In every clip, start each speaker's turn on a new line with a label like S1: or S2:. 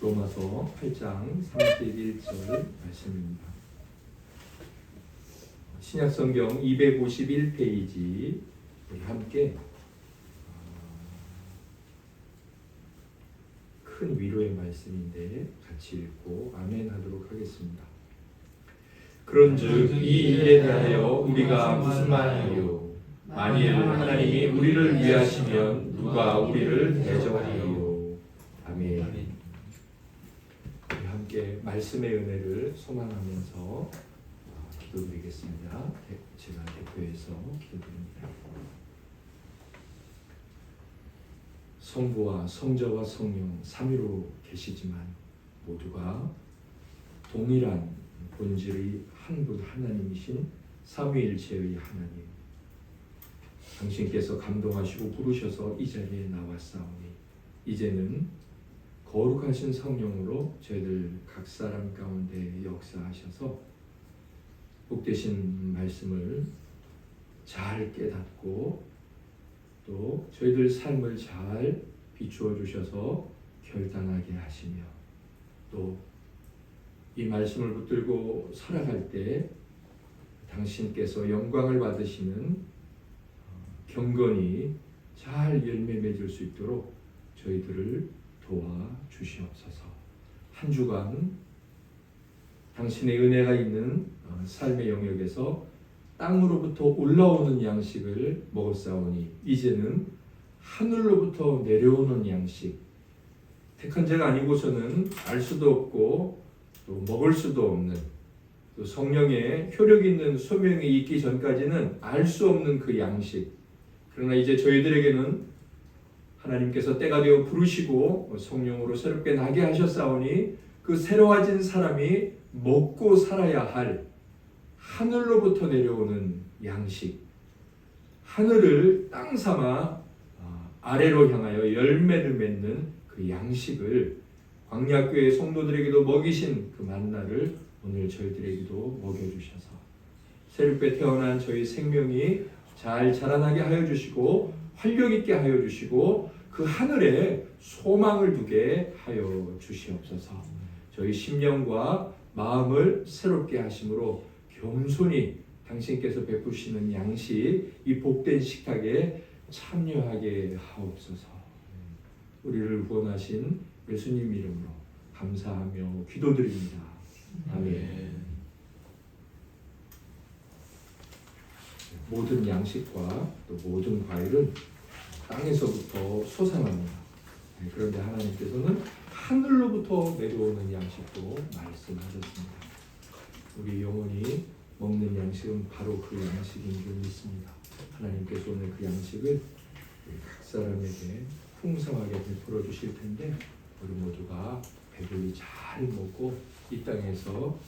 S1: 로마서 8장 31절 말씀입니다. 신약성경 251페이지 우리 함께 큰 위로의 말씀인데 같이 읽고 아멘 하도록 하겠습니다. 그런즉 이 일에 대하여 우리가 무슨 말하리요? 만일 하나님이 우리를 위하시면 누가 우리를 대적하리요? 아멘. 우리 함께 말씀의 은혜를 소망하면서 기도드리겠습니다. 제가 대표해서 기도드립니다. 성부와 성자와 성령 삼위로 계시지만 모두가 동일한 본질의 한 분 하나님이신 삼위일체의 하나님, 당신께서 감동하시고 부르셔서 이 자리에 나왔사오니 이제는 거룩하신 성령으로 저희들 각 사람 가운데 역사하셔서 복되신 말씀을 잘 깨닫고 또 저희들 삶을 잘 비추어 주셔서 결단하게 하시며 또 이 말씀을 붙들고 살아갈 때 당신께서 영광을 받으시는 경건이 잘 열매 맺을 수 있도록 저희들을 도와주시옵소서. 한 주간 당신의 은혜가 있는 삶의 영역에서 땅으로부터 올라오는 양식을 먹었사오니 이제는 하늘로부터 내려오는 양식, 택한 자가 아니고서는 알 수도 없고 또 먹을 수도 없는, 또 성령의 효력 있는 소명이 있기 전까지는 알 수 없는 그 양식, 그러나 이제 저희들에게는 하나님께서 때가 되어 부르시고 성령으로 새롭게 나게 하셨사오니 그 새로워진 사람이 먹고 살아야 할 하늘로부터 내려오는 양식, 하늘을 땅 삼아 아래로 향하여 열매를 맺는 그 양식을 광야교회 성도들에게도 먹이신 그 만나를 오늘 저희들에게도 먹여주셔서 새롭게 태어난 저희 생명이 잘 자라나게 하여 주시고 활력 있게 하여 주시고 그 하늘에 소망을 두게 하여 주시옵소서. 저희 심령과 마음을 새롭게 하심으로 겸손히 당신께서 베푸시는 양식, 이 복된 식탁에 참여하게 하옵소서. 우리를 구원하신 예수님 이름으로 감사하며 기도드립니다. 아멘. 모든 양식과 또 모든 과일은 땅에서부터 솟아납니다. 그런데 하나님께서는 하늘로부터 내려오는 양식도 말씀하셨습니다. 우리 영혼이 먹는 양식은 바로 그 양식인 줄 믿습니다. 하나님께서 오늘 그 양식을 각 사람에게 풍성하게 베풀어 주실 텐데 우리 모두가 배불리 잘 먹고 이 땅에서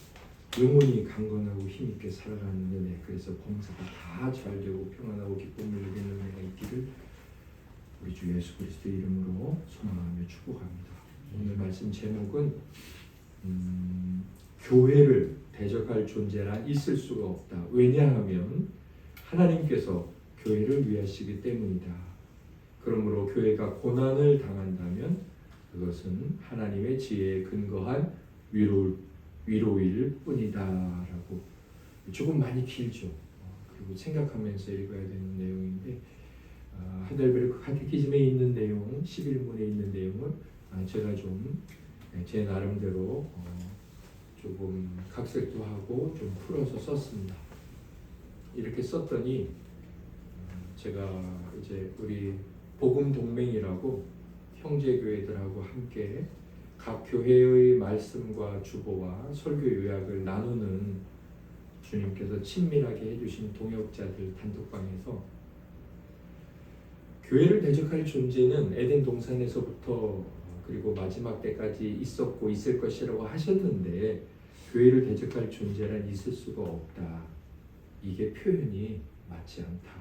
S1: 영혼이 강건하고 힘있게 살아가는 은혜, 그래서 범사가 다 잘되고 평안하고 기쁨을 누리는 은혜가 있기를 우리 주 예수 그리스도의 이름으로 소망하며 축복합니다. 오늘 말씀 제목은 교회를 대적할 존재란 있을 수가 없다. 왜냐하면 하나님께서 교회를 위하시기 때문이다. 그러므로 교회가 고난을 당한다면 그것은 하나님의 지혜에 근거한 위로일 뿐이다 라고, 조금 많이 길죠. 그리고 생각하면서 읽어야 되는 내용인데 하델베르크 카테키즘에 있는 내용, 11문에 있는 내용을 제가 좀 제 나름대로 조금 각색도 하고 좀 풀어서 썼습니다. 이렇게 썼더니 제가 이제 우리 복음 동맹이라고 형제교회들하고 함께 각 교회의 말씀과 주보와 설교 요약을 나누는 주님께서 친밀하게 해주신 동역자들 단톡방에서 교회를 대적할 존재는 에덴 동산에서부터 그리고 마지막 때까지 있었고 있을 것이라고 하셨는데 교회를 대적할 존재란 있을 수가 없다. 이게 표현이 맞지 않다.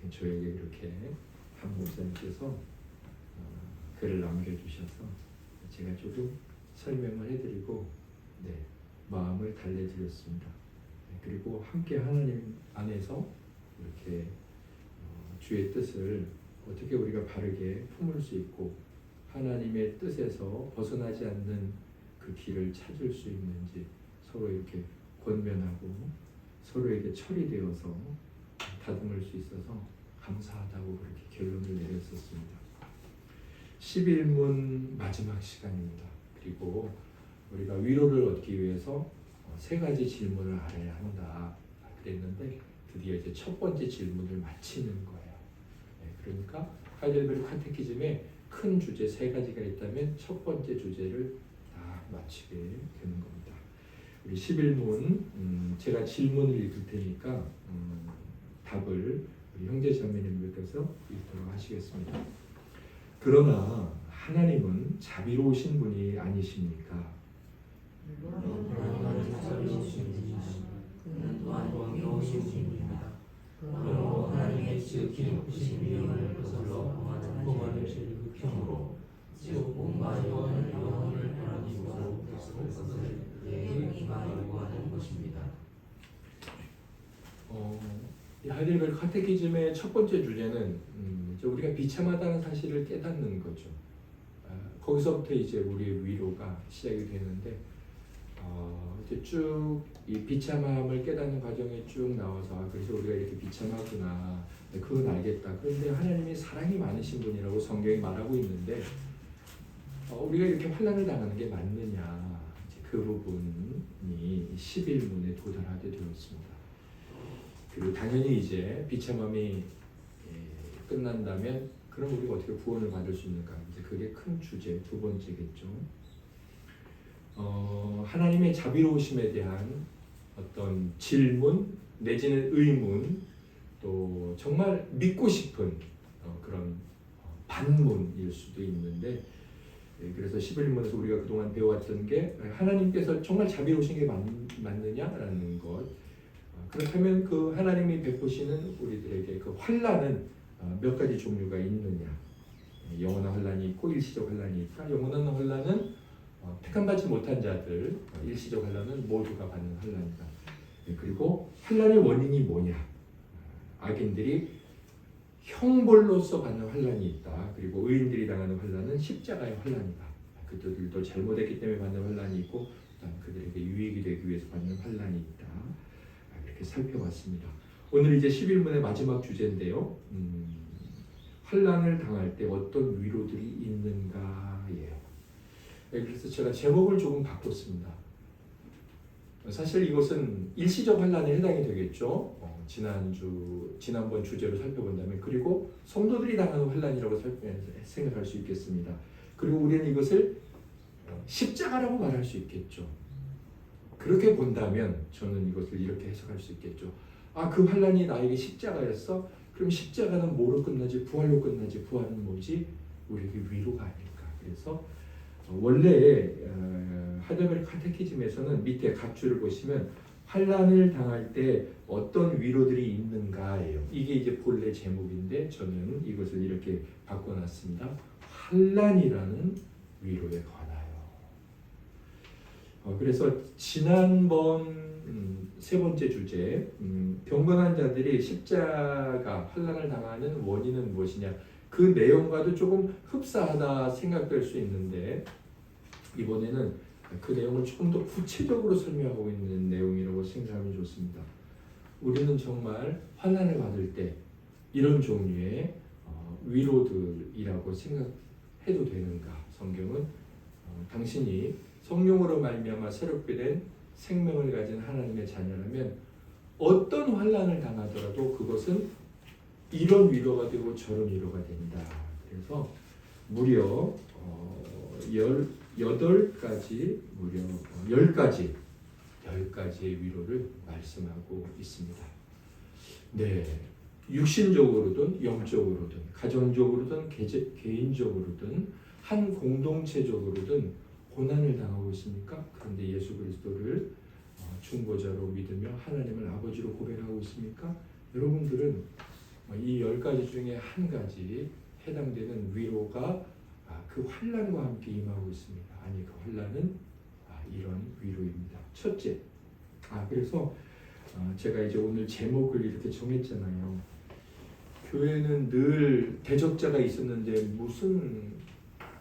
S1: 저에게 이렇게 한 목사님께서 글을 남겨주셔서 제가 조금 설명을 해드리고 마음을 달래드렸습니다. 그리고 함께 하나님 안에서 이렇게 주의 뜻을 어떻게 우리가 바르게 품을 수 있고 하나님의 뜻에서 벗어나지 않는 그 길을 찾을 수 있는지 서로 이렇게 권면하고 서로에게 철이 되어서 다듬을 수 있어서 감사하다고 그렇게 결론을 내렸었습니다. 11문 마지막 시간입니다. 그리고 우리가 위로를 얻기 위해서 세 가지 질문을 알아야 한다 그랬는데 드디어 이제 첫 번째 질문을 마치는 거예요. 그러니까 하이델베르크 카테키즘에 큰 주제 세 가지가 있다면 첫 번째 주제를 다 마치게 되는 겁니다. 우리 11문 제가 질문을 읽을 테니까 답을 우리 형제 자매님들께서 읽도록 하시겠습니다. 그러나 하나님은 자비로우신 분이 아니십니까?
S2: 그는 또한 영이로우신 분입니다. 그러므로 하나님의 지극히 높으신 위엄을 거슬러 범하는 죄를 극형으로 즉 몸과 영혼을 변하기로 것을 의가 요구하는 것입니다.
S1: 이 하이델베르크 카테키즘의 첫 번째 주제는 우리가 비참하다는 사실을 깨닫는 거죠. 거기서부터 이제 우리의 위로가 시작이 되는데 이제 쭉 이 비참함을 깨닫는 과정이 쭉 나와서 그래서 우리가 이렇게 비참하구나 그건 알겠다. 그런데 하나님이 사랑이 많으신 분이라고 성경이 말하고 있는데 우리가 이렇게 환난을 당하는 게 맞느냐 그 부분이 11문에 도달하게 되었습니다. 그리고 당연히 이제 비참함이 끝난다면 그럼 우리가 어떻게 구원을 받을 수 있는가? 이제 그게 큰 주제 두 번째겠죠. 하나님의 자비로우심에 대한 어떤 질문 내지는 의문 또 정말 믿고 싶은 그런 반문일 수도 있는데 그래서 11문에서 우리가 그동안 배워왔던 게 하나님께서 정말 자비로우신 게 맞느냐라는 것 그렇다면 그 하나님이 베푸시는 우리들에게 그 환난은 몇 가지 종류가 있느냐 영원한 환난이 있고 일시적 환난이 있다. 영원한 환난은 택함받지 못한 자들 일시적 환난은 모두가 받는 환난이다. 그리고 환난의 원인이 뭐냐 악인들이 형벌로서 받는 환난이 있다. 그리고 의인들이 당하는 환난은 십자가의 환난이다. 그들도 잘못했기 때문에 받는 환난이 있고 그들에게 유익이 되기 위해서 받는 환난이 있다. 이렇게 살펴봤습니다. 오늘 이제 11문의 마지막 주제인데요. 환난을 당할 때 어떤 위로들이 있는가예요. 그래서 제가 제목을 조금 바꿨습니다. 사실 이것은 일시적 환난에 해당이 되겠죠. 지난번 주제로 살펴본다면 그리고 성도들이 당하는 환난이라고 생각할 수 있겠습니다. 그리고 우리는 이것을 십자가라고 말할 수 있겠죠. 그렇게 본다면 저는 이것을 이렇게 해석할 수 있겠죠. 그 환난이 나에게 십자가였어? 그럼 십자가는 뭐로 끝나지? 부활로 끝나지? 부활은 뭐지? 우리에게 위로가 아닐까. 그래서 원래 하이델베르크 카테키즘에서는 밑에 각주를 보시면 환난을 당할 때 어떤 위로들이 있는가예요. 이게 이제 본래 제목인데 저는 이것을 이렇게 바꿔놨습니다. 환난이라는 위로에 관하여. 그래서 지난번 세 번째 주제 경건한 자들이 십자가 환난을 당하는 원인은 무엇이냐 그 내용과도 조금 흡사하다 생각될 수 있는데 이번에는 그 내용을 조금 더 구체적으로 설명하고 있는 내용이라고 생각하면 좋습니다. 우리는 정말 환난을 받을 때 이런 종류의 위로들이라고 생각해도 되는가? 성경은 당신이 성령으로 말미암아 새롭게 된 생명을 가진 하나님의 자녀라면 어떤 환난을 당하더라도 그것은 이런 위로가 되고 저런 위로가 된다. 그래서 무려 10가지의 위로를 말씀하고 있습니다. 네, 육신적으로든 영적으로든 가정적으로든 개인적으로든 한 공동체적으로든 고난을 당하고 있습니까? 그런데 예수 그리스도를 중보자로 믿으며 하나님을 아버지로 고백하고 있습니까? 여러분들은 이 10가지 중에 한 가지 해당되는 위로가 그 환난과 함께 임하고 있습니다. 아니 그 환난은 이런 위로입니다. 첫째, 그래서 제가 이제 오늘 제목을 이렇게 정했잖아요. 교회는 늘 대적자가 있었는데 무슨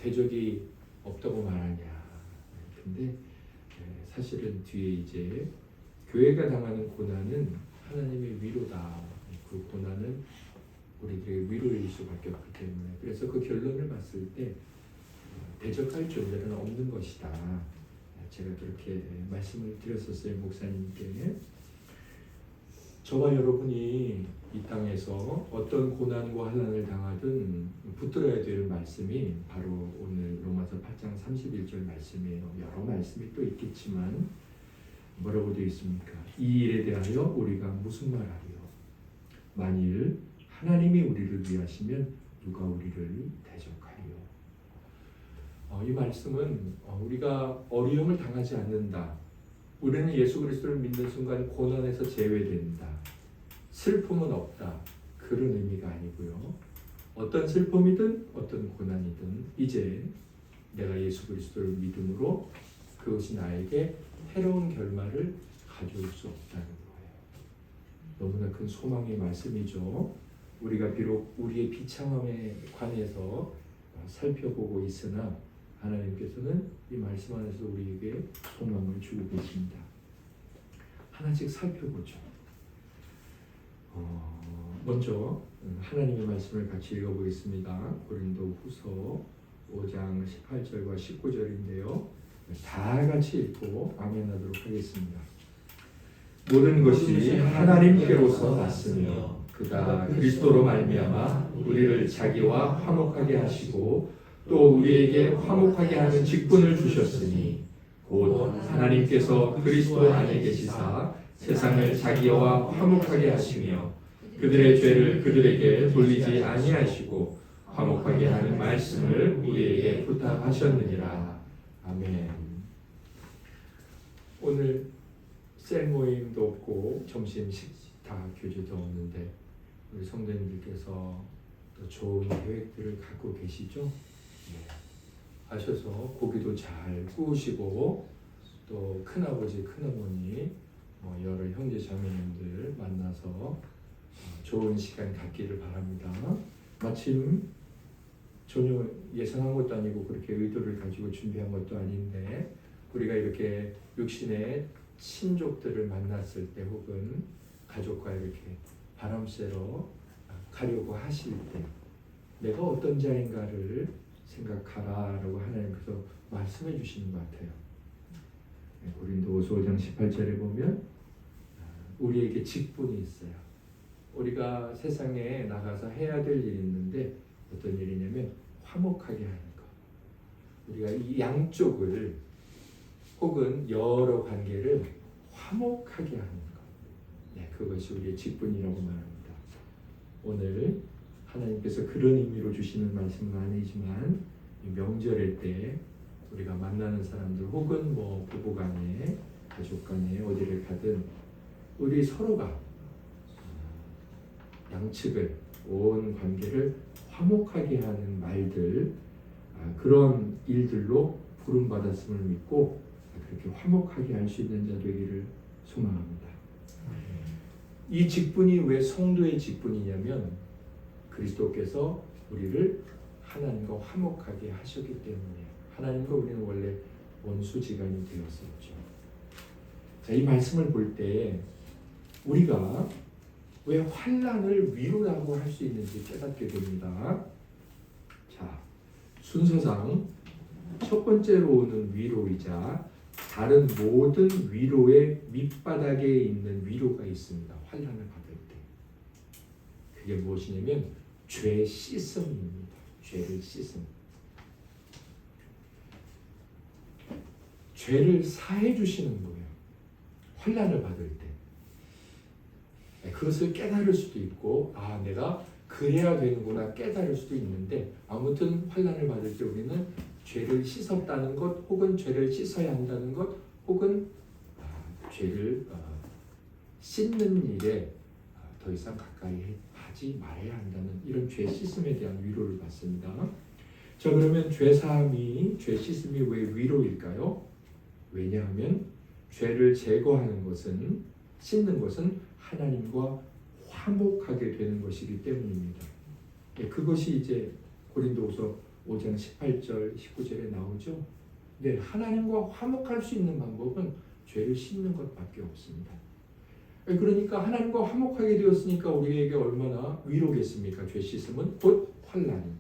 S1: 대적이 없다고 말하냐. 근데 사실은 뒤에 이제 교회가 당하는 고난은 하나님의 위로다. 그 고난은 우리들의 위로일 수밖에 없기 때문에, 그래서 그 결론을 봤을 때 대적할 존재는 없는 것이다. 제가 그렇게 말씀을 드렸었어요, 목사님께. 저와 여러분이 이 땅에서 어떤 고난과 환난을 당하든 붙들어야 될 말씀이 바로 오늘 로마서 8장 31절 말씀이에요. 여러 말씀이 또 있겠지만 뭐라고 되어 있습니까? 이 일에 대하여 우리가 무슨 말하리요? 만일 하나님이 우리를 위하시면 누가 우리를 대적하리요? 이 말씀은 우리가 어려움을 당하지 않는다. 우리는 예수 그리스도를 믿는 순간 고난에서 제외된다. 슬픔은 없다. 그런 의미가 아니고요. 어떤 슬픔이든 어떤 고난이든 이제 내가 예수 그리스도를 믿음으로 그것이 나에게 해로운 결말을 가져올 수 없다는 거예요. 너무나 큰 소망의 말씀이죠. 우리가 비록 우리의 비참함에 관해서 살펴보고 있으나 하나님께서는 이 말씀 안에서 우리에게 소망을 주고 계십니다. 하나씩 살펴보죠. 먼저 하나님의 말씀을 같이 읽어보겠습니다. 고린도 후서 5장 18절과 19절인데요. 다 같이 읽고 아멘하도록 하겠습니다. 모든 것이 하나님께로서 났으며 그가 그리스도로 말미암아 우리를 자기와 화목하게 하시고 또 우리에게 화목하게 하는 직분을 주셨으니 곧 하나님께서 그리스도 안에 계시사 세상을 자기와 화목하게 하시며 그들의 죄를 그들에게 돌리지 아니하시고 화목하게 하는 말씀을 우리에게 부탁하셨느니라. 아멘. 오늘 셀 모임도 없고 점심 식사 교제도 없는데 우리 성도님들께서 또 좋은 계획들을 갖고 계시죠? 네. 하셔서 고기도 잘 구우시고 또 큰아버지 큰어머니 여러 형제 자매님들 만나서 좋은 시간 갖기를 바랍니다. 마침 전혀 예상한 것도 아니고 그렇게 의도를 가지고 준비한 것도 아닌데 우리가 이렇게 육신의 친족들을 만났을 때 혹은 가족과 이렇게 바람 쐬러 가려고 하실 때 내가 어떤 자인가를 생각하라라고 하나님께서 말씀해 주시는 것 같아요. 고린도후서 5장 18절에 보면 우리에게 직분이 있어요. 우리가 세상에 나가서 해야 될 일이 있는데 어떤 일이냐면 화목하게 하는 것. 우리가 이 양쪽을 혹은 여러 관계를 화목하게 하는 것. 네, 그것이 우리의 직분이라고 말합니다. 오늘 하나님께서 그런 의미로 주시는 말씀은 아니지만 명절일 때 우리가 만나는 사람들 혹은 부부간에 가족간에 어디를 가든 우리 서로가 양측을 온 관계를 화목하게 하는 말들 그런 일들로 부름받았음을 믿고 그렇게 화목하게 할 수 있는 자 되기를 소망합니다. 이 직분이 왜 성도의 직분이냐면 그리스도께서 우리를 하나님과 화목하게 하셨기 때문이에요. 하나님과 우리는 원래 원수지간이 되었었죠. 자, 이 말씀을 볼 때 우리가 왜 환난을 위로라고 할 수 있는지 깨닫게 됩니다. 자, 순서상 첫 번째로 오는 위로이자 다른 모든 위로의 밑바닥에 있는 위로가 있습니다. 환난을 받을 때. 그게 무엇이냐면 죄 씻음입니다. 죄를 씻음. 죄를 사해 주시는 거예요. 환난을 받을 때. 그것을 깨달을 수도 있고 내가 그래야 되는구나 깨달을 수도 있는데 아무튼 환난을 받을 때 우리는 죄를 씻었다는 것 혹은 죄를 씻어야 한다는 것 혹은 죄를 씻는 일에 더 이상 가까이 하지 말아야 한다는 이런 죄 씻음에 대한 위로를 받습니다. 자, 그러면 죄 사함이 죄 씻음이 왜 위로일까요? 왜냐하면 죄를 제거하는 것은 씻는 것은 하나님과 화목하게 되는 것이기 때문입니다. 그것이 이제 고린도후서 5장 18절 19절에 나오죠. 네, 하나님과 화목할 수 있는 방법은 죄를 씻는 것밖에 없습니다. 그러니까 하나님과 화목하게 되었으니까 우리에게 얼마나 위로겠습니까? 죄 씻음은 곧 환난이.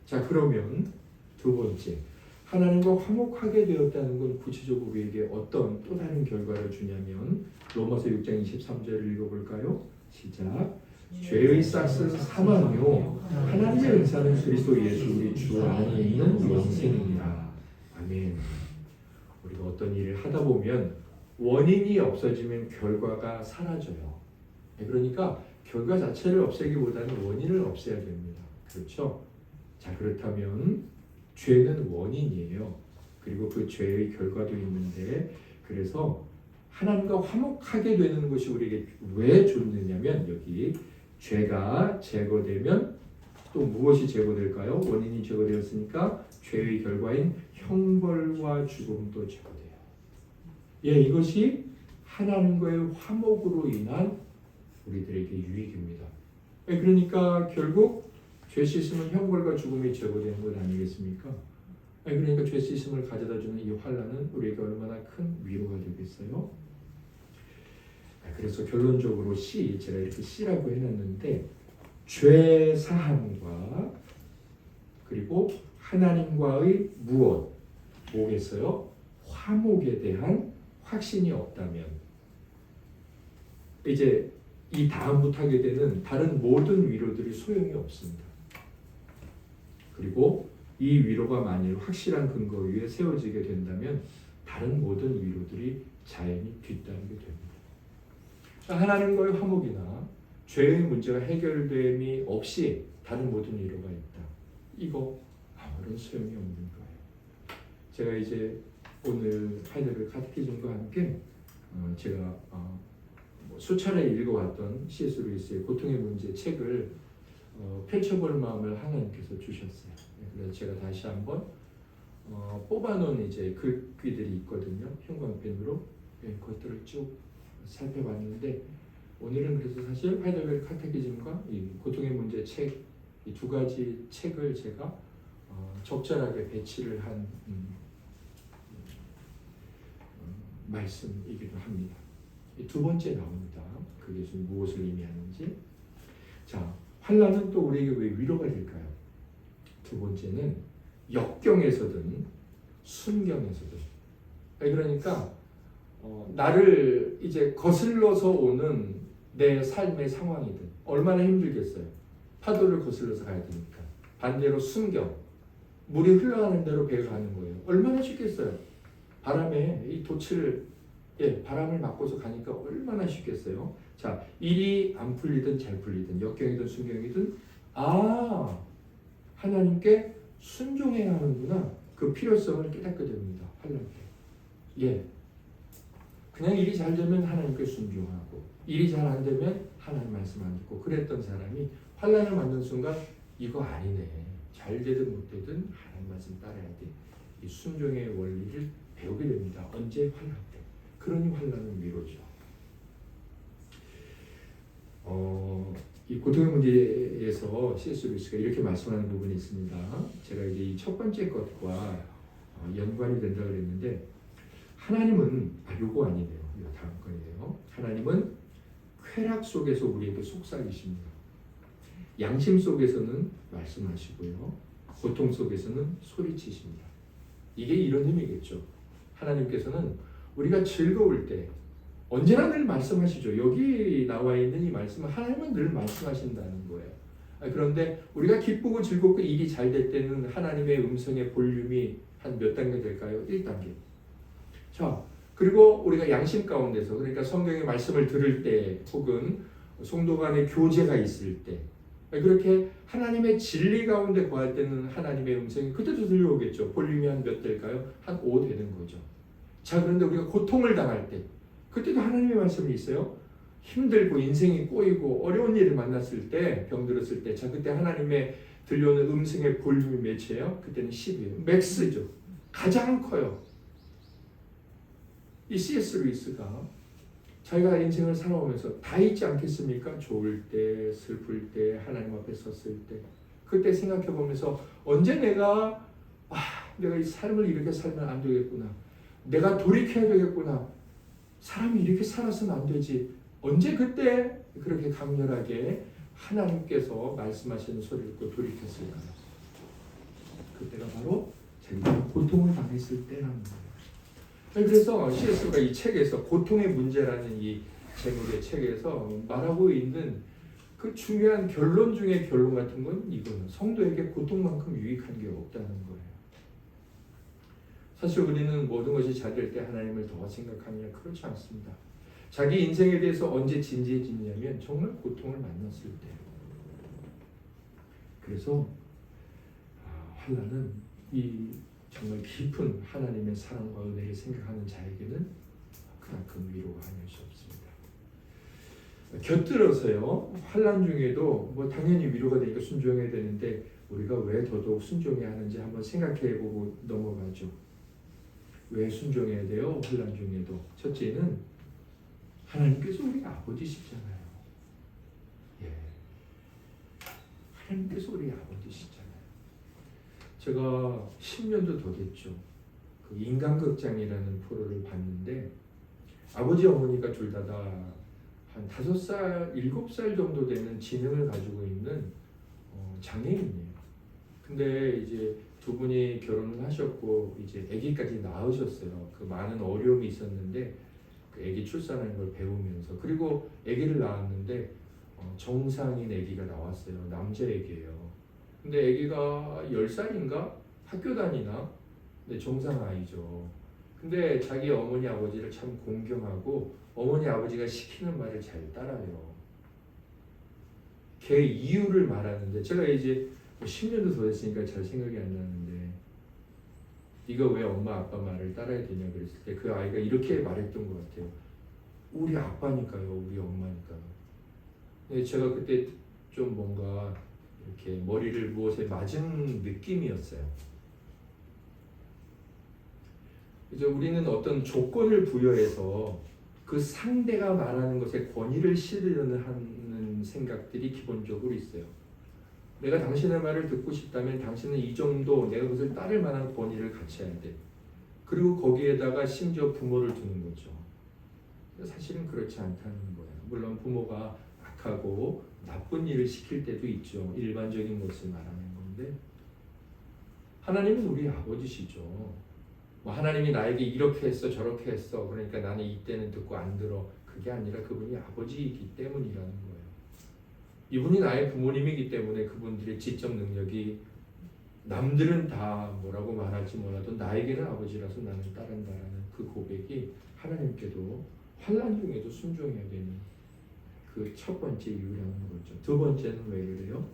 S1: 자, 그러면 두 번째, 하나님과 화목하게 되었다는 건 구체적으로 우리에게 어떤 또 다른 결과를 주냐면 로마서 6장 23절을 읽어볼까요? 시작. 죄의 싹은 사망이요 하나님의 은사는 그리스도 예수 우리 주 안에 있는 영생입니다. 아멘. 우리가 어떤 일을 하다 보면 원인이 없어지면 결과가 사라져요. 그러니까 결과 자체를 없애기보다는 원인을 없애야 됩니다. 그렇죠? 자, 그렇다면 죄는 원인이에요. 그리고 그 죄의 결과도 있는데, 그래서 하나님과 화목하게 되는 것이 우리에게 왜 좋느냐면, 여기 죄가 제거되면 또 무엇이 제거될까요? 원인이 제거되었으니까 죄의 결과인 형벌과 죽음도 제거돼요. 예, 이것이 하나님과의 화목으로 인한 우리들에게 유익입니다. 예, 그러니까 결국 죄 씻음은 형벌과 죽음이 제거되는 것 아니겠습니까? 예, 그러니까 죄 씻음을 가져다주는 이 환난은 우리에게 얼마나 큰 위로가 되겠어요? 그래서 결론적으로 C, 제가 이렇게 C라고 해놨는데, 죄 사함과 그리고 하나님과의 무엇, 뭐겠어요? 화목에 대한 확신이 없다면 이제 이 다음부터 하게 되는 다른 모든 위로들이 소용이 없습니다. 그리고 이 위로가 만일 확실한 근거 위에 세워지게 된다면 다른 모든 위로들이 자연히 뒤따르게 됩니다. 하나님과의 화목이나 죄의 문제가 해결됨이 없이 다른 모든 위로가 있다. 이거 아무런 소용이 없는 거예요. 제가 이제 오늘 하이델베르 카테키즘과 함께 제가 수차례 읽어왔던 C.S. 루이스의 고통의 문제 책을 펼쳐볼 마음을 하나님께서 주셨어요. 그래서 제가 다시 한번 뽑아놓은 이제 글귀들이 있거든요. 형광펜으로 그것들을 쭉 살펴봤는데, 오늘은 그래서 사실 하이델베르 카테키즘과 이 고통의 문제 책, 이 두 가지 책을 제가 적절하게 배치를 한 말씀이기도 합니다. 두 번째 나옵니다. 그게 무엇을 의미하는지. 자, 환난은 또 우리에게 왜 위로가 될까요? 두 번째는 역경에서든 순경에서든. 그러니까 나를 이제 거슬러서 오는 내 삶의 상황이든 얼마나 힘들겠어요. 파도를 거슬러서 가야 되니까. 반대로 순경, 물이 흘러가는 대로 배가 가는 거예요. 얼마나 쉽겠어요. 바람에 이 돛을 바람을 맞고서 가니까 얼마나 쉽겠어요. 자, 일이 안 풀리든 잘 풀리든 역경이든 순경이든 하나님께 순종해야 하는구나. 그 필요성을 깨닫게 됩니다. 환난 때. 그냥 일이 잘 되면 하나님께 순종하고 일이 잘 안 되면 하나님 말씀 안 듣고 그랬던 사람이 환난을 만든 순간 이거 아니네. 잘 되든 못 되든 하나님 말씀 따라야 돼. 이 순종의 원리를 배우게 됩니다. 언제? 환난 때. 그러니 환난은 위로죠. 이 고통의 문제에서 C.S. 루이스가 이렇게 말씀하는 부분이 있습니다. 제가 이제 이 첫 번째 것과 연관이 된다 그랬는데, 하나님은 요거 아니네요. 이거 다음 거예요. 하나님은 쾌락 속에서 우리에게 속삭이십니다. 양심 속에서는 말씀하시고요. 고통 속에서는 소리치십니다. 이게 이런 의미겠죠. 하나님께서는 우리가 즐거울 때 언제나 늘 말씀하시죠. 여기 나와 있는 이 말씀은 하나님은 늘 말씀하신다는 거예요. 그런데 우리가 기쁘고 즐겁고 일이 잘 될 때는 하나님의 음성의 볼륨이 한 몇 단계 될까요? 1단계. 자, 그리고 우리가 양심 가운데서, 그러니까 성경의 말씀을 들을 때 혹은 성도 간의 교제가 있을 때, 그렇게 하나님의 진리 가운데 거할 때는 하나님의 음성이 그때도 들려오겠죠. 볼륨이 한 몇 될까요? 한 5 되는 거죠. 자, 그런데 우리가 고통을 당할 때 그때도 하나님의 말씀이 있어요. 힘들고 인생이 꼬이고 어려운 일을 만났을 때, 병들었을 때, 자, 그때 하나님의 들려오는 음성의 볼륨이 몇이에요? 그때는 10이에요. 맥스죠. 가장 커요. 이 C.S. 루이스가 자기가 인생을 살아오면서 다 있지 않겠습니까? 좋을 때, 슬플 때, 하나님 앞에 섰을 때. 그때 생각해 보면서 언제 내가 이 삶을 이렇게 살면 안 되겠구나. 내가 돌이켜야 되겠구나. 사람이 이렇게 살아서는 안 되지. 언제 그때 그렇게 강렬하게 하나님께서 말씀하시는 소리를 듣고 돌이켰을까요? 그때가 바로 자기가 고통을 당했을 때라는 거예요. 그래서 C.S.가 이 책에서 고통의 문제라는 이 제목의 책에서 말하고 있는 그 중요한 결론 중에 결론 같은 건 이거는 성도에게 고통만큼 유익한 게 없다는 거예요. 사실 우리는 모든 것이 잘 될 때 하나님을 더 생각하느냐? 그렇지 않습니다. 자기 인생에 대해서 언제 진지해지냐면 정말 고통을 만났을 때. 그래서 환난은 이 정말 깊은 하나님의 사랑과 은혜를 생각하는 자에게는 그만큼 위로가 아닐 수 없습니다. 곁들여서요, 환난 중에도 뭐 당연히 위로가 되니까 순종해야 되는데 우리가 왜 더더욱 순종해야 하는지 한번 생각해보고 넘어가죠. 왜 순종해야 돼요? 환난 중에도 첫째는 하나님께서 우리 아버지시잖아요. 예, 하나님께서 우리 아버지시잖아요. 제가 10년도 더 됐죠. 그 인간극장이라는 프로를 봤는데 아버지 어머니가 둘 다 한 5살, 7살 정도 되는 지능을 가지고 있는 장애인이에요. 근데 이제 두 분이 결혼을 하셨고 이제 아기까지 낳으셨어요. 그 많은 어려움이 있었는데 그 아기 출산하는 걸 배우면서 그리고 아기를 낳았는데 정상인 아기가 나왔어요. 남자 아기예요. 근데 아기가 10살인가 학교 다니나? 근데 정상 아이죠. 근데 자기 어머니 아버지를 참 공경하고 어머니 아버지가 시키는 말을 잘 따라요. 걔 이유를 말하는데 제가 이제 10년도 더 됐으니까 잘 생각이 안 나는데 네가 왜 엄마 아빠 말을 따라야 되냐 그랬을 때 그 아이가 이렇게 말했던 것 같아요. 우리 아빠니까요. 우리 엄마니까요. 근데 제가 그때 좀 뭔가 이렇게 머리를 무엇에 맞은 느낌이었어요. 이제 우리는 어떤 조건을 부여해서 그 상대가 말하는 것에 권위를 실으려는 하는 생각들이 기본적으로 있어요. 내가 당신의 말을 듣고 싶다면 당신은 이 정도 내가 그것을 따를 만한 권위를 갖춰야 돼. 그리고 거기에다가 심지어 부모를 두는 거죠. 사실은 그렇지 않다는 거예요. 물론 부모가 악하고 나쁜 일을 시킬 때도 있죠. 일반적인 것을 말하는 건데 하나님은 우리 아버지시죠. 뭐 하나님이 나에게 이렇게 했어 저렇게 했어 그러니까 나는 이때는 듣고 안 들어 그게 아니라 그분이 아버지이기 때문이라는 거예요. 이분이 나의 부모님이기 때문에 그분들의 지적 능력이 남들은 다 뭐라고 말할지 몰라도 나에게는 아버지라서 나는 따른다라는 그 고백이 하나님께도 환난 중에도 순종해야 되는 그 첫 번째 이유라는 거죠. 두 번째는 왜 그래요?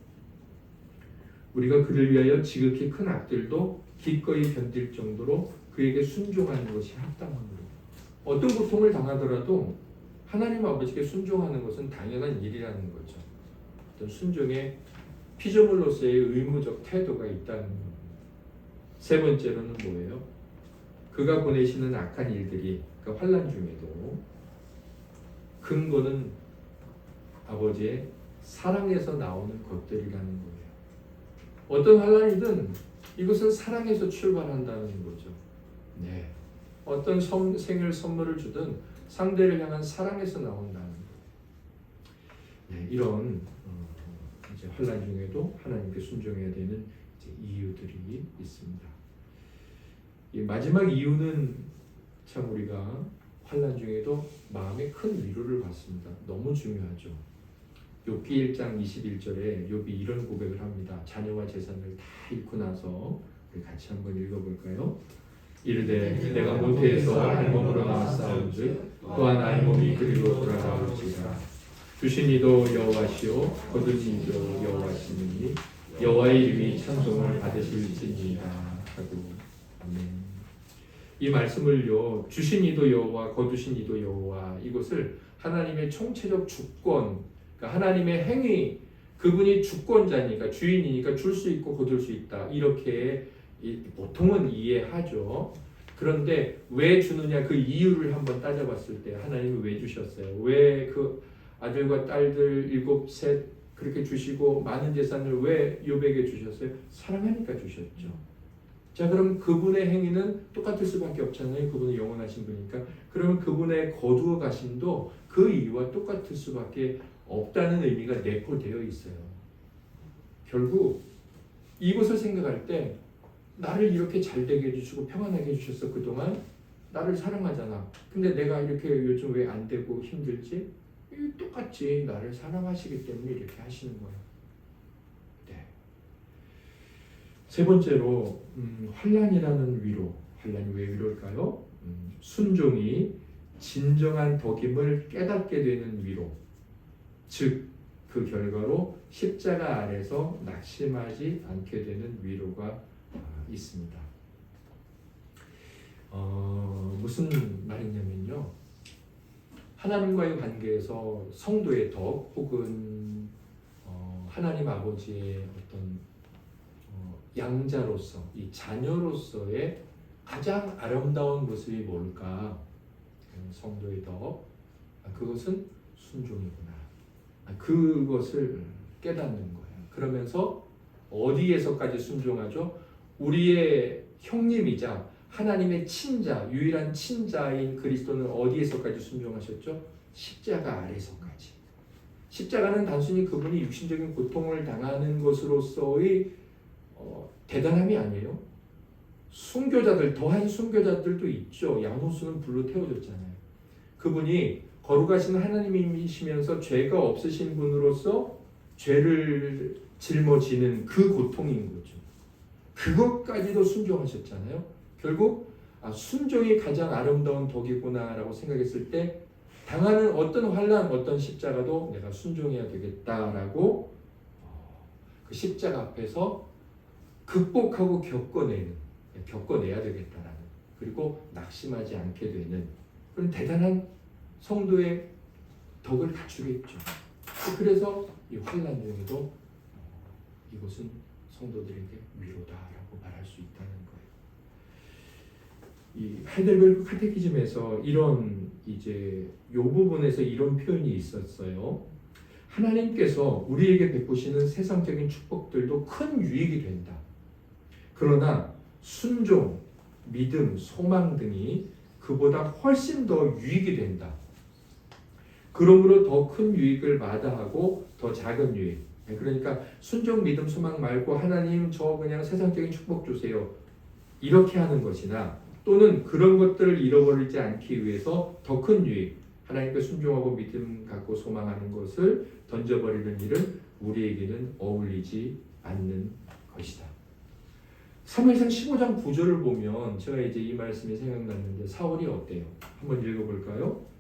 S1: 우리가 그를 위하여 지극히 큰 악들도 기꺼이 견딜 정도로 그에게 순종하는 것이 합당한 거예요. 어떤 고통을 당하더라도 하나님 아버지께 순종하는 것은 당연한 일이라는 거죠. 어떤 순종의 피조물로서의 의무적 태도가 있다는 겁니다. 세 번째로는 뭐예요? 그가 보내시는 악한 일들이 그 환난 중에도 근거는 아버지의 사랑에서 나오는 것들이라는 거예요. 어떤 환난이든 이것은 사랑에서 출발한다는 거죠. 네. 어떤 생일 선물을 주든 상대를 향한 사랑에서 나온다는 거예요. 네, 이런 이제 환난 중에도 하나님께 순종해야 되는 이제 이유들이 있습니다. 이 마지막 이유는 참 우리가 환난 중에도 마음에 큰 위로를 받습니다. 너무 중요하죠. 욥기 1장 21절에 욥이 이런 고백을 합니다. 자녀와 재산을 다 잃고 나서 우리 같이 한번 읽어볼까요? 이르되 내가 모태에서 알몸으로 나왔사온즉 또한 알몸이 그리로 돌아가올지라. 주신 이도 여호와시오 거둔 이도 여호와시니 여호와의 이름이 찬송을 받으실지니이다 하고 아멘. 이 말씀을요 주신 이도 여호와 거두신 이도 여호와 이것을 하나님의 총체적 주권 그러니까 하나님의 행위 그분이 주권자니까 주인이니까 줄 수 있고 거둘 수 있다 이렇게 보통은 이해하죠. 그런데 왜 주느냐 그 이유를 한번 따져봤을 때 하나님이 왜 주셨어요? 왜 그 아들과 딸들 7셋 그렇게 주시고 많은 재산을 왜 욥에게 주셨어요? 사랑하니까 주셨죠. 자, 그럼 그분의 행위는 똑같을 수밖에 없잖아요. 그분은 영원하신 분이니까. 그러면 그분의 거두어 가심도 그 이유와 똑같을 수밖에 없다는 의미가 내포되어 있어요. 결국 이것을 생각할 때 나를 이렇게 잘 되게 해주시고 평안하게 해주셨어. 그동안 나를 사랑하잖아. 근데 내가 이렇게 요즘 왜 안 되고 힘들지? 똑같이 나를 사랑하시기 때문에 이렇게 하시는 거예요. 네. 세 번째로 환난이라는 위로. 환난이 왜 위로일까요? 순종이 진정한 덕임을 깨닫게 되는 위로. 즉 그 결과로 십자가 아래서 낙심하지 않게 되는 위로가 있습니다. 무슨 말이냐면요. 하나님과의 관계에서 성도의 덕 혹은 하나님 아버지의 어떤 양자로서 이 자녀로서의 가장 아름다운 모습이 뭘까? 성도의 덕, 그것은 순종이구나. 그것을 깨닫는 거예요. 그러면서 어디에서까지 순종하죠? 우리의 형님이자 하나님의 친자, 유일한 친자인 그리스도는 어디에서까지 순종하셨죠? 십자가 아래서까지. 십자가는 단순히 그분이 육신적인 고통을 당하는 것으로서의 대단함이 아니에요. 순교자들, 더한 순교자들도 있죠. 양호수는 불로 태워졌잖아요. 그분이 거룩하신 하나님이시면서 죄가 없으신 분으로서 죄를 짊어지는 그 고통인 거죠. 그것까지도 순종하셨잖아요. 결국 순종이 가장 아름다운 덕이구나라고 생각했을 때 당하는 어떤 환난, 어떤 십자가도 내가 순종해야 되겠다라고 그 십자가 앞에서 극복하고 겪어내야 되겠다라는, 그리고 낙심하지 않게 되는 그런 대단한 성도의 덕을 갖추겠죠. 그래서 이 환난 중에도 이것은 성도들에게 위로다라고 말할 수 있다는 거예요. 이 하이델베르크 카테키즘에서 이런 이제 요 부분에서 이런 표현이 있었어요. 하나님께서 우리에게 베푸시는 세상적인 축복들도 큰 유익이 된다. 그러나 순종, 믿음, 소망 등이 그보다 훨씬 더 유익이 된다. 그러므로 더 큰 유익을 마다하고 더 작은 유익. 그러니까 순종, 믿음, 소망 말고 하나님 저 그냥 세상적인 축복 주세요. 이렇게 하는 것이나 또는 그런 것들을 잃어버리지 않기 위해서 더 큰 유익, 하나님께 순종하고 믿음 갖고 소망하는 것을 던져버리는 일은 우리에게는 어울리지 않는 것이다. 사무엘상 15장 9절을 보면 제가 이제 이 말씀이 생각났는데 사울이 어때요? 한번 읽어볼까요?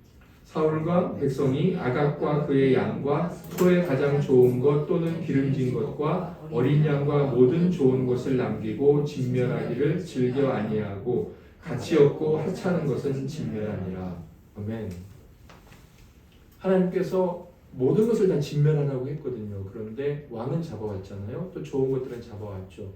S1: 사울과 백성이 아각과 그의 양과 소의 가장 좋은 것 또는 기름진 것과 어린 양과 모든 좋은 것을 남기고 진멸하기를 즐겨 아니하고 가치 없고 하찮은 것은 진멸하니라. 아멘. 하나님께서 모든 것을 다 진멸하라고 했거든요. 그런데 왕은 잡아왔잖아요. 또 좋은 것들은 잡아왔죠.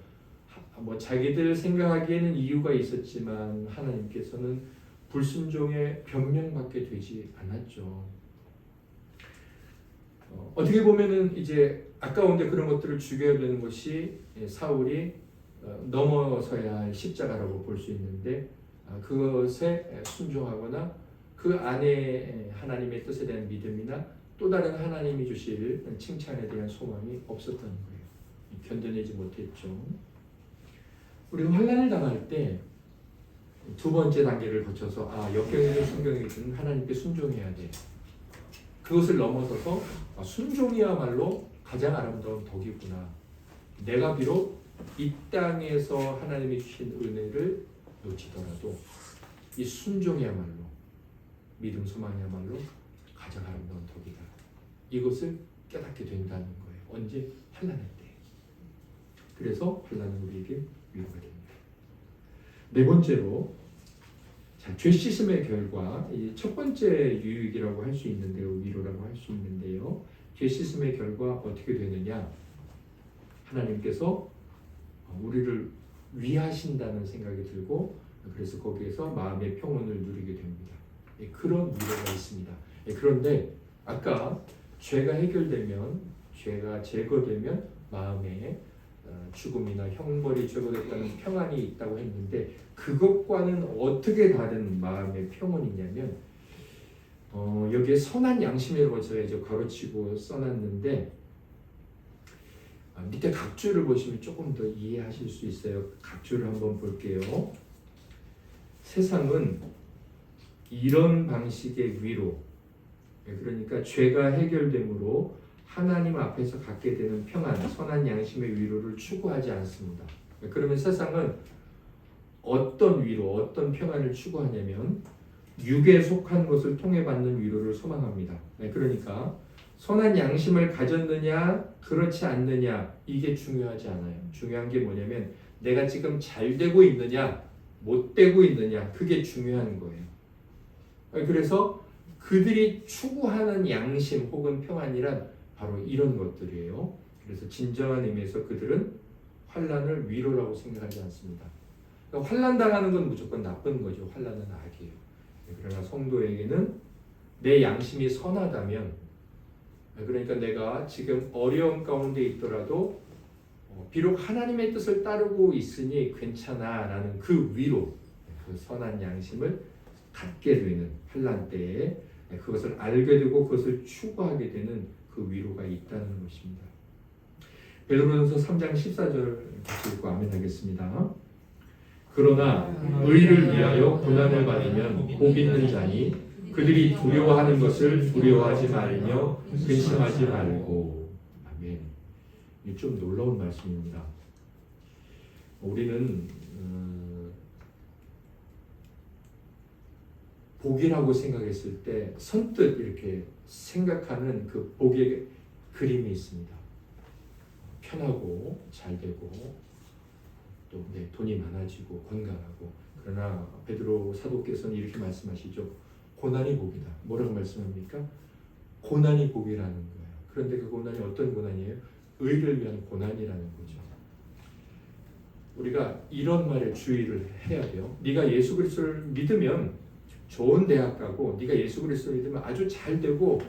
S1: 뭐 자기들 생각하기에는 이유가 있었지만 하나님께서는 불순종에 변명받게 되지 않았죠. 어떻게 보면은 이제 아까운데 그런 것들을 죽여야 되는 것이 사울이 넘어서야 할 십자가라고 볼 수 있는데 그것에 순종하거나 그 안에 하나님의 뜻에 대한 믿음이나 또 다른 하나님이 주실 칭찬에 대한 소망이 없었던 거예요. 견뎌내지 못했죠. 우리가 환난을 당할 때 두 번째 단계를 거쳐서 역경이든 순경이든 하나님께 순종해야 돼. 그것을 넘어서서 순종이야말로 가장 아름다운 덕이구나. 내가 비록 이 땅에서 하나님이 주신 은혜를 놓치더라도 이 순종이야말로 믿음 소망이야말로 가장 아름다운 덕이다. 이것을 깨닫게 된다는 거예요. 언제? 환난할 때. 그래서 환난은 우리에게 위로가 됩니다. 네 번째로 죄 씻음의 결과, 이 첫 번째 유익이라고 할 수 있는데요, 위로라고 할 수 있는데요. 죄 씻음의 결과 어떻게 되느냐? 하나님께서 우리를 위하신다는 생각이 들고 그래서 거기에서 마음의 평온을 누리게 됩니다. 그런 위로가 있습니다. 그런데 아까 죄가 해결되면 죄가 제거되면 마음에 죽음이나 형벌이 제거됐다는 평안이 있다고 했는데 그것과는 어떻게 다른 마음의 평온이냐면 여기에 선한 양심이라고 제가 이제 가로치고 써놨는데 밑에 각주를 보시면 조금 더 이해하실 수 있어요. 각주를 한번 볼게요. 세상은 이런 방식의 위로, 그러니까 죄가 해결됨으로 하나님 앞에서 갖게 되는 평안, 선한 양심의 위로를 추구하지 않습니다. 그러면 세상은 어떤 위로, 어떤 평안을 추구하냐면 육에 속한 것을 통해 받는 위로를 소망합니다. 그러니까 선한 양심을 가졌느냐, 그렇지 않느냐, 이게 중요하지 않아요. 중요한 게 뭐냐면 내가 지금 잘 되고 있느냐, 못 되고 있느냐, 그게 중요한 거예요. 그래서 그들이 추구하는 양심 혹은 평안이란 바로 이런 것들이에요. 그래서 진정한 의미에서 그들은 환난을 위로라고 생각하지 않습니다. 그러니까 환난 당하는 건 무조건 나쁜 거죠. 환난은 악이에요. 그러나 성도에게는 내 양심이 선하다면, 그러니까 내가 지금 어려움 가운데 있더라도 비록 하나님의 뜻을 따르고 있으니 괜찮아라는 그 위로, 그 선한 양심을 갖게 되는 환난 때에 그것을 알게 되고 그것을 추구하게 되는 그 위로가 있다는 것입니다. 베드로전서 3장 14절 같이 읽고 아멘 하겠습니다. 그러나 의를 위하여 고난을 받으면 복 있는 자니 그들이 두려워하는 것을 두려워하지 말며 근심하지 말고. 아멘. 이 좀 놀라운 말씀입니다. 우리는 복이라고 생각했을 때 선뜻 이렇게 생각하는 그 복의 그림이 있습니다. 편하고 잘되고 또 돈이 많아지고 건강하고. 그러나 베드로 사도께서는 이렇게 말씀하시죠. 고난이 복이다. 뭐라고 말씀합니까? 고난이 복이라는 거예요. 그런데 그 고난이 어떤 고난이에요? 의를 위한 고난이라는 거죠. 우리가 이런 말에 주의를 해야 돼요. 네가 예수 그리스도를 믿으면 좋은 대학 가고, 네가 예수 그리스도를 믿으면 아주 잘 되고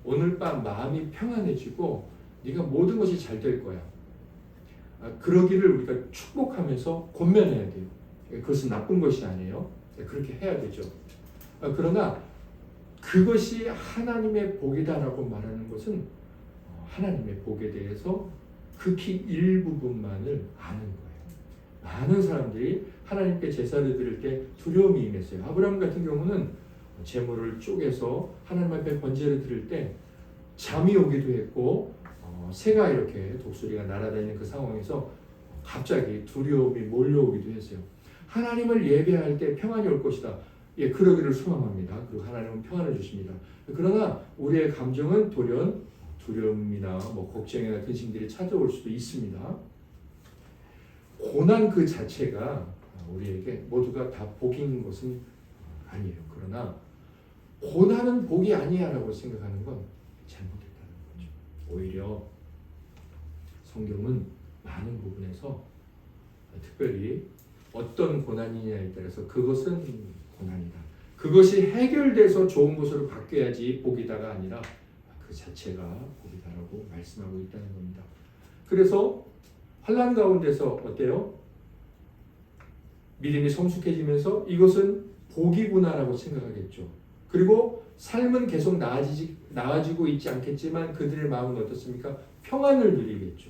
S1: 오늘 밤 마음이 평안해지고 네가 모든 것이 잘 될 거야. 그러기를 우리가 축복하면서 권면해야 돼요. 그것은 나쁜 것이 아니에요. 그렇게 해야 되죠. 그러나 그것이 하나님의 복이다라고 말하는 것은 하나님의 복에 대해서 극히 일부분만을 아는 거예요. 많은 사람들이 하나님께 제사를 드릴 때 두려움이 임했어요. 아브라함 같은 경우는 제물을 쪼개서 하나님 앞에 번제를 드릴 때 잠이 오기도 했고 새가 이렇게 독수리가 날아다니는 그 상황에서 갑자기 두려움이 몰려오기도 했어요. 하나님을 예배할 때 평안이 올 것이다. 그러기를 소망합니다. 그리고 하나님은 평안을 주십니다. 그러나 우리의 감정은 돌연 두려움이나 걱정이나 근심들이 찾아올 수도 있습니다. 고난 그 자체가 우리에게 모두가 다 복인 것은 아니에요. 그러나 고난은 복이 아니야라고 생각하는 건 잘못됐다는 거죠. 오히려 성경은 많은 부분에서 특별히 어떤 고난이냐에 따라서 그것은 고난이다. 그것이 해결돼서 좋은 것으로 바뀌어야지 복이다가 아니라 그 자체가 복이다라고 말씀하고 있다는 겁니다. 그래서 환난 가운데서 어때요? 믿음이 성숙해지면서 이것은 복이구나라고 생각하겠죠. 그리고 삶은 계속 나아지고 있지 않겠지만 그들의 마음은 어떻습니까? 평안을 누리겠죠.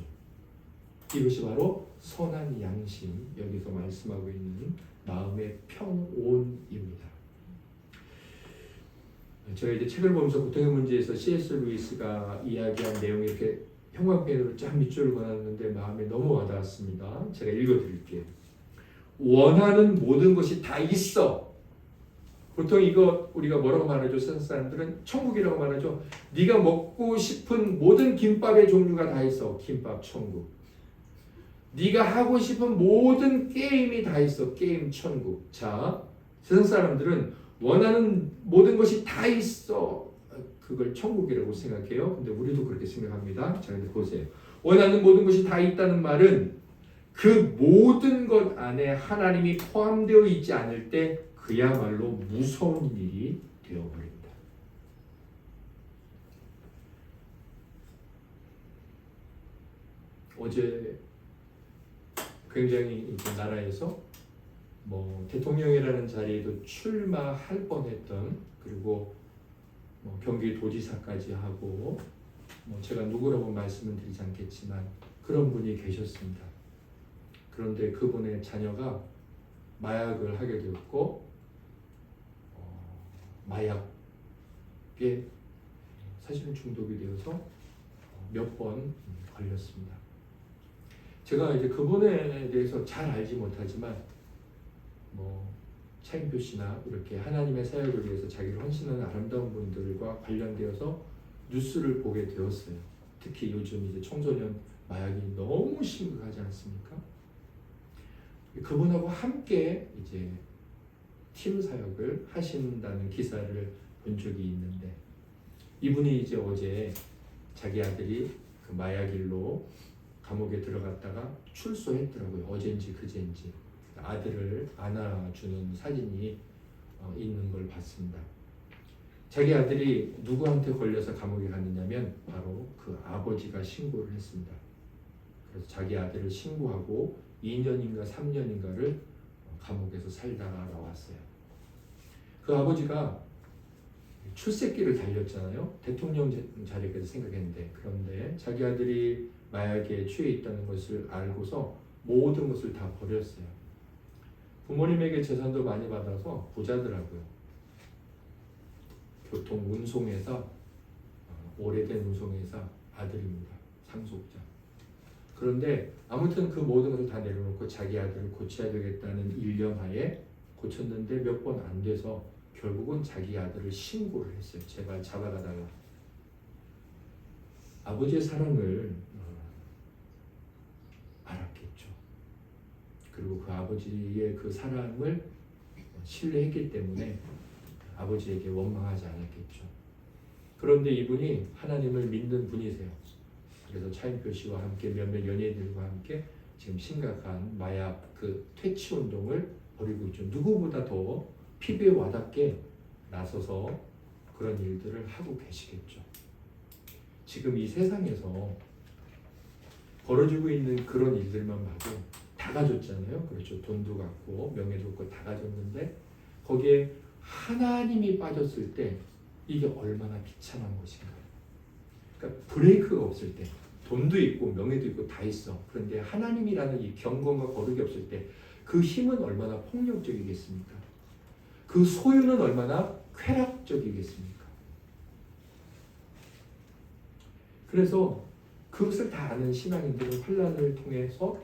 S1: 이것이 바로 선한 양심, 여기서 말씀하고 있는 마음의 평온입니다. 제가 이제 책을 보면서 고통의 문제에서 C.S. 루이스가 이야기한 내용이 이렇게 형광펜으로 쫙 밑줄을 그어놨는데 마음에 너무 와닿았습니다. 제가 읽어드릴게요. 원하는 모든 것이 다 있어. 보통 이거 우리가 뭐라고 말하죠? 세상 사람들은 천국이라고 말하죠. 네가 먹고 싶은 모든 김밥의 종류가 다 있어. 김밥 천국. 네가 하고 싶은 모든 게임이 다 있어. 게임 천국. 자, 세상 사람들은 원하는 모든 것이 다 있어. 그걸 천국이라고 생각해요. 근데 우리도 그렇게 생각합니다. 자, 근데 보세요. 원하는 모든 것이 다 있다는 말은 그 모든 것 안에 하나님이 포함되어 있지 않을 때 그야말로 무서운 일이 되어버립니다. 어제 굉장히 이제 나라에서 뭐 대통령이라는 자리에도 출마할 뻔했던, 그리고 뭐 경기도지사까지 하고, 뭐 제가 누구라고 말씀은 드리지 않겠지만 그런 분이 계셨습니다. 그런데 그분의 자녀가 마약을 하게 되었고 마약에 사실은 중독이 되어서 몇 번 걸렸습니다. 제가 이제 그분에 대해서 잘 알지 못하지만 뭐 차인표 씨나 이렇게 하나님의 사역을 위해서 자기를 헌신하는 아름다운 분들과 관련되어서 뉴스를 보게 되었어요. 특히 요즘 이제 청소년 마약이 너무 심각하지 않습니까? 그분하고 함께 이제 팀 사역을 하신다는 기사를 본 적이 있는데, 이분이 이제 어제 자기 아들이 그 마약일로 감옥에 들어갔다가 출소했더라고요. 어젠지 그젠지 아들을 안아주는 사진이 있는 걸 봤습니다. 자기 아들이 누구한테 걸려서 감옥에 갔느냐면 바로 그 아버지가 신고를 했습니다. 그래서 자기 아들을 신고하고 2년인가 3년인가를 감옥에서 살다가 나왔어요. 그 아버지가 출세길을 달렸잖아요. 대통령 자리까지 생각했는데, 그런데 자기 아들이 마약에 취해 있다는 것을 알고서 모든 것을 다 버렸어요. 부모님에게 재산도 많이 받아서 부자더라고요. 교통 운송회사, 오래된 운송회사 아들입니다. 상속자. 그런데 아무튼 그 모든 것을 다 내려놓고 자기 아들을 고쳐야 되겠다는 일념하에 고쳤는데 몇 번 안 돼서 결국은 자기 아들을 신고를 했어요. 제발 잡아가달라. 아버지의 사랑을 알았겠죠. 그리고 그 아버지의 그 사랑을 신뢰했기 때문에 아버지에게 원망하지 않았겠죠. 그런데 이분이 하나님을 믿는 분이세요. 그래서 차인표 씨와 함께 몇몇 연예인들과 함께 지금 심각한 마약 그 퇴치 운동을 벌이고 있죠. 누구보다 더 피부에 와닿게 나서서 그런 일들을 하고 계시겠죠. 지금 이 세상에서 벌어지고 있는 그런 일들만 봐도 다 가졌잖아요. 그렇죠. 돈도 갖고 명예도 갖고 다 가졌는데 거기에 하나님이 빠졌을 때 이게 얼마나 비참한 것인가. 그러니까 브레이크가 없을 때 돈도 있고 명예도 있고 다 있어. 그런데 하나님이라는 이 경건과 거룩이 없을 때 그 힘은 얼마나 폭력적이겠습니까? 그 소유는 얼마나 쾌락적이겠습니까? 그래서 그것을 다 아는 신앙인들은 환난을 통해서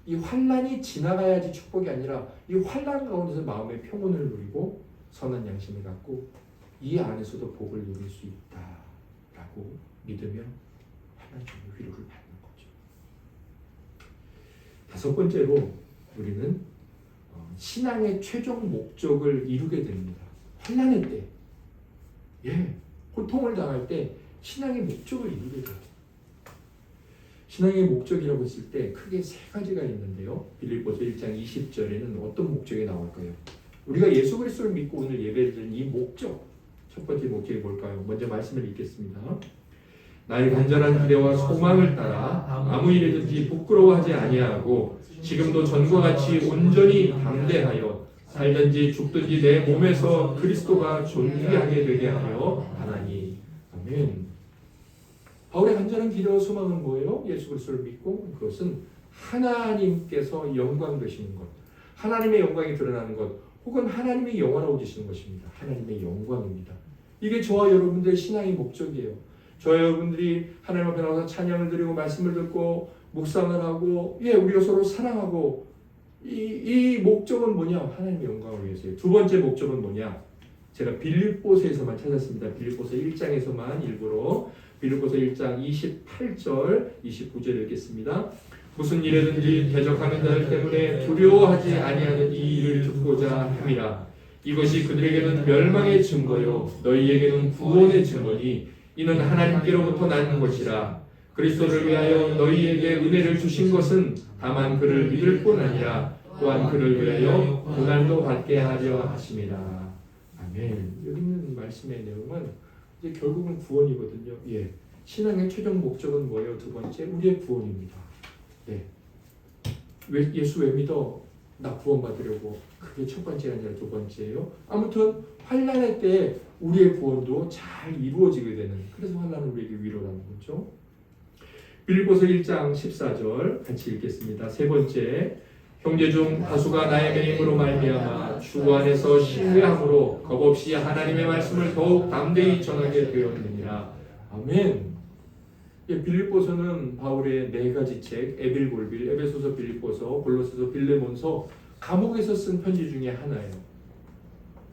S1: 이 환난이 지나가야지 축복이 아니라 이 환난 가운데서 마음의 평온을 누리고 선한 양심을 갖고 이 안에서도 복을 누릴 수 있다라고 믿으며 하나님의 위로를 받는 거죠. 다섯 번째로 우리는 신앙의 최종 목적을 이루게 됩니다. 환난의 때, 고통을 당할 때 신앙의 목적을 이루게 돼요. 신앙의 목적이라고 했을 때 크게 세 가지가 있는데요. 빌립보서 1장 20절에는 어떤 목적이 나올까요? 우리가 예수 그리스도를 믿고 오늘 예배를 드리는 이 목적, 첫 번째 목적이 뭘까요? 먼저 말씀을 읽겠습니다. 나의 간절한 기대와 소망을 따라 아무 일이든지 부끄러워하지 아니하고 지금도 전과 같이 온전히 담대하여 살든지 죽든지 내 몸에서 그리스도가 존귀하게 되게 하여 하나니. 아멘. 바울의 간절한 기대와 소망은 뭐예요? 예수 그리스도를 믿고 그것은 하나님께서 영광 되시는 것, 하나님의 영광이 드러나는 것, 혹은 하나님의 영원하오지시는 것입니다. 하나님의 영광입니다. 이게 저와 여러분들의 신앙의 목적이에요. 저와 여러분들이 하나님 앞에 나와서 찬양을 드리고 말씀을 듣고 묵상을 하고 우리가 서로 사랑하고 이 목적은 뭐냐? 하나님의 영광을 위해서요. 두 번째 목적은 뭐냐? 제가 빌립보서에서만 찾았습니다. 빌립보서 1장에서만 일부러 빌립보서 1장 28절 29절 읽겠습니다. 무슨 일에든지 대적하는 자들 때문에 두려워하지 아니하는 이 일을 듣고자 함이라. 이것이 그들에게는 멸망의 증거요 너희에게는 구원의 증거니 이는 하나님께로부터 난 것이라. 그리스도를 위하여 너희에게 은혜를 주신 것은 다만 그를 믿을 뿐 아니라 또한 그를 위하여 고난도 받게 하려 하심이라. 아멘. 여기 있는 말씀의 내용은 이제 결국은 구원이거든요. 신앙의 최종 목적은 뭐예요? 두 번째, 우리의 구원입니다. 예수 왜 믿어? 나 구원받으려고. 그게 첫 번째가 아니라 두 번째예요. 아무튼 환난의 때 우리의 구원도 잘 이루어지게 되는, 그래서 환난은 우리에게 위로라는 거죠. 빌립보서 1장 14절 같이 읽겠습니다. 세 번째, 형제 중 다수가 나의 명임으로 말미암아 주 안에서 신뢰함으로 겁없이 하나님의 말씀을 더욱 담대히 전하게 되었느니라. 아멘. 빌립보서는 바울의 네 가지 책, 에빌골빌, 에베소서, 빌립보서, 골로새서, 빌레몬서, 감옥에서 쓴 편지 중에 하나예요.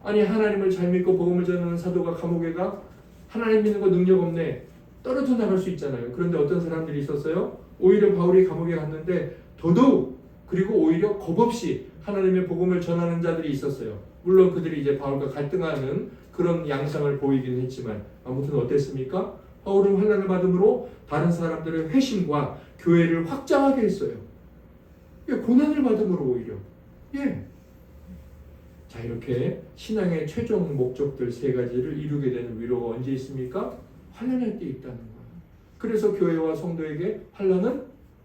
S1: 아니, 하나님을 잘 믿고 복음을 전하는 사도가 감옥에 가? 하나님 믿는 거 능력 없네. 떨어져 나갈 수 있잖아요. 그런데 어떤 사람들이 있었어요? 오히려 바울이 감옥에 갔는데 더더욱, 그리고 오히려 겁없이 하나님의 복음을 전하는 자들이 있었어요. 물론 그들이 이제 바울과 갈등하는 그런 양상을 보이기는 했지만 아무튼 어땠습니까? 바울은 환난을 받음으로 다른 사람들의 회심과 교회를 확장하게 했어요. 고난을 받음으로 오히려. 자, 이렇게 신앙의 최종 목적들 세 가지를 이루게 되는 위로가 언제 있습니까? 환난할 때 있다는 거예요. 그래서 교회와 성도에게 환난은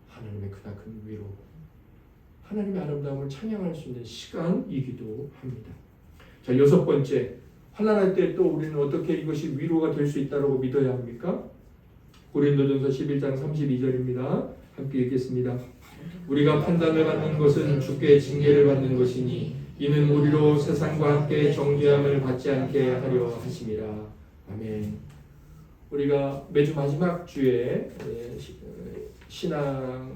S1: 하나님의 크나큰 위로, 하나님의 아름다움을 찬양할 수 있는 시간이기도 합니다. 자, 여섯 번째, 환난할 때 또 우리는 어떻게 이것이 위로가 될 수 있다고 믿어야 합니까? 고린도전서 11장 32절입니다. 함께 읽겠습니다. 우리가 판단을 받는 것은 주께 징계를 받는 것이니 이는 우리로 세상과 함께 정죄함을 받지 않게 하려 하심이라. 아멘. 우리가 매주 마지막 주에 신앙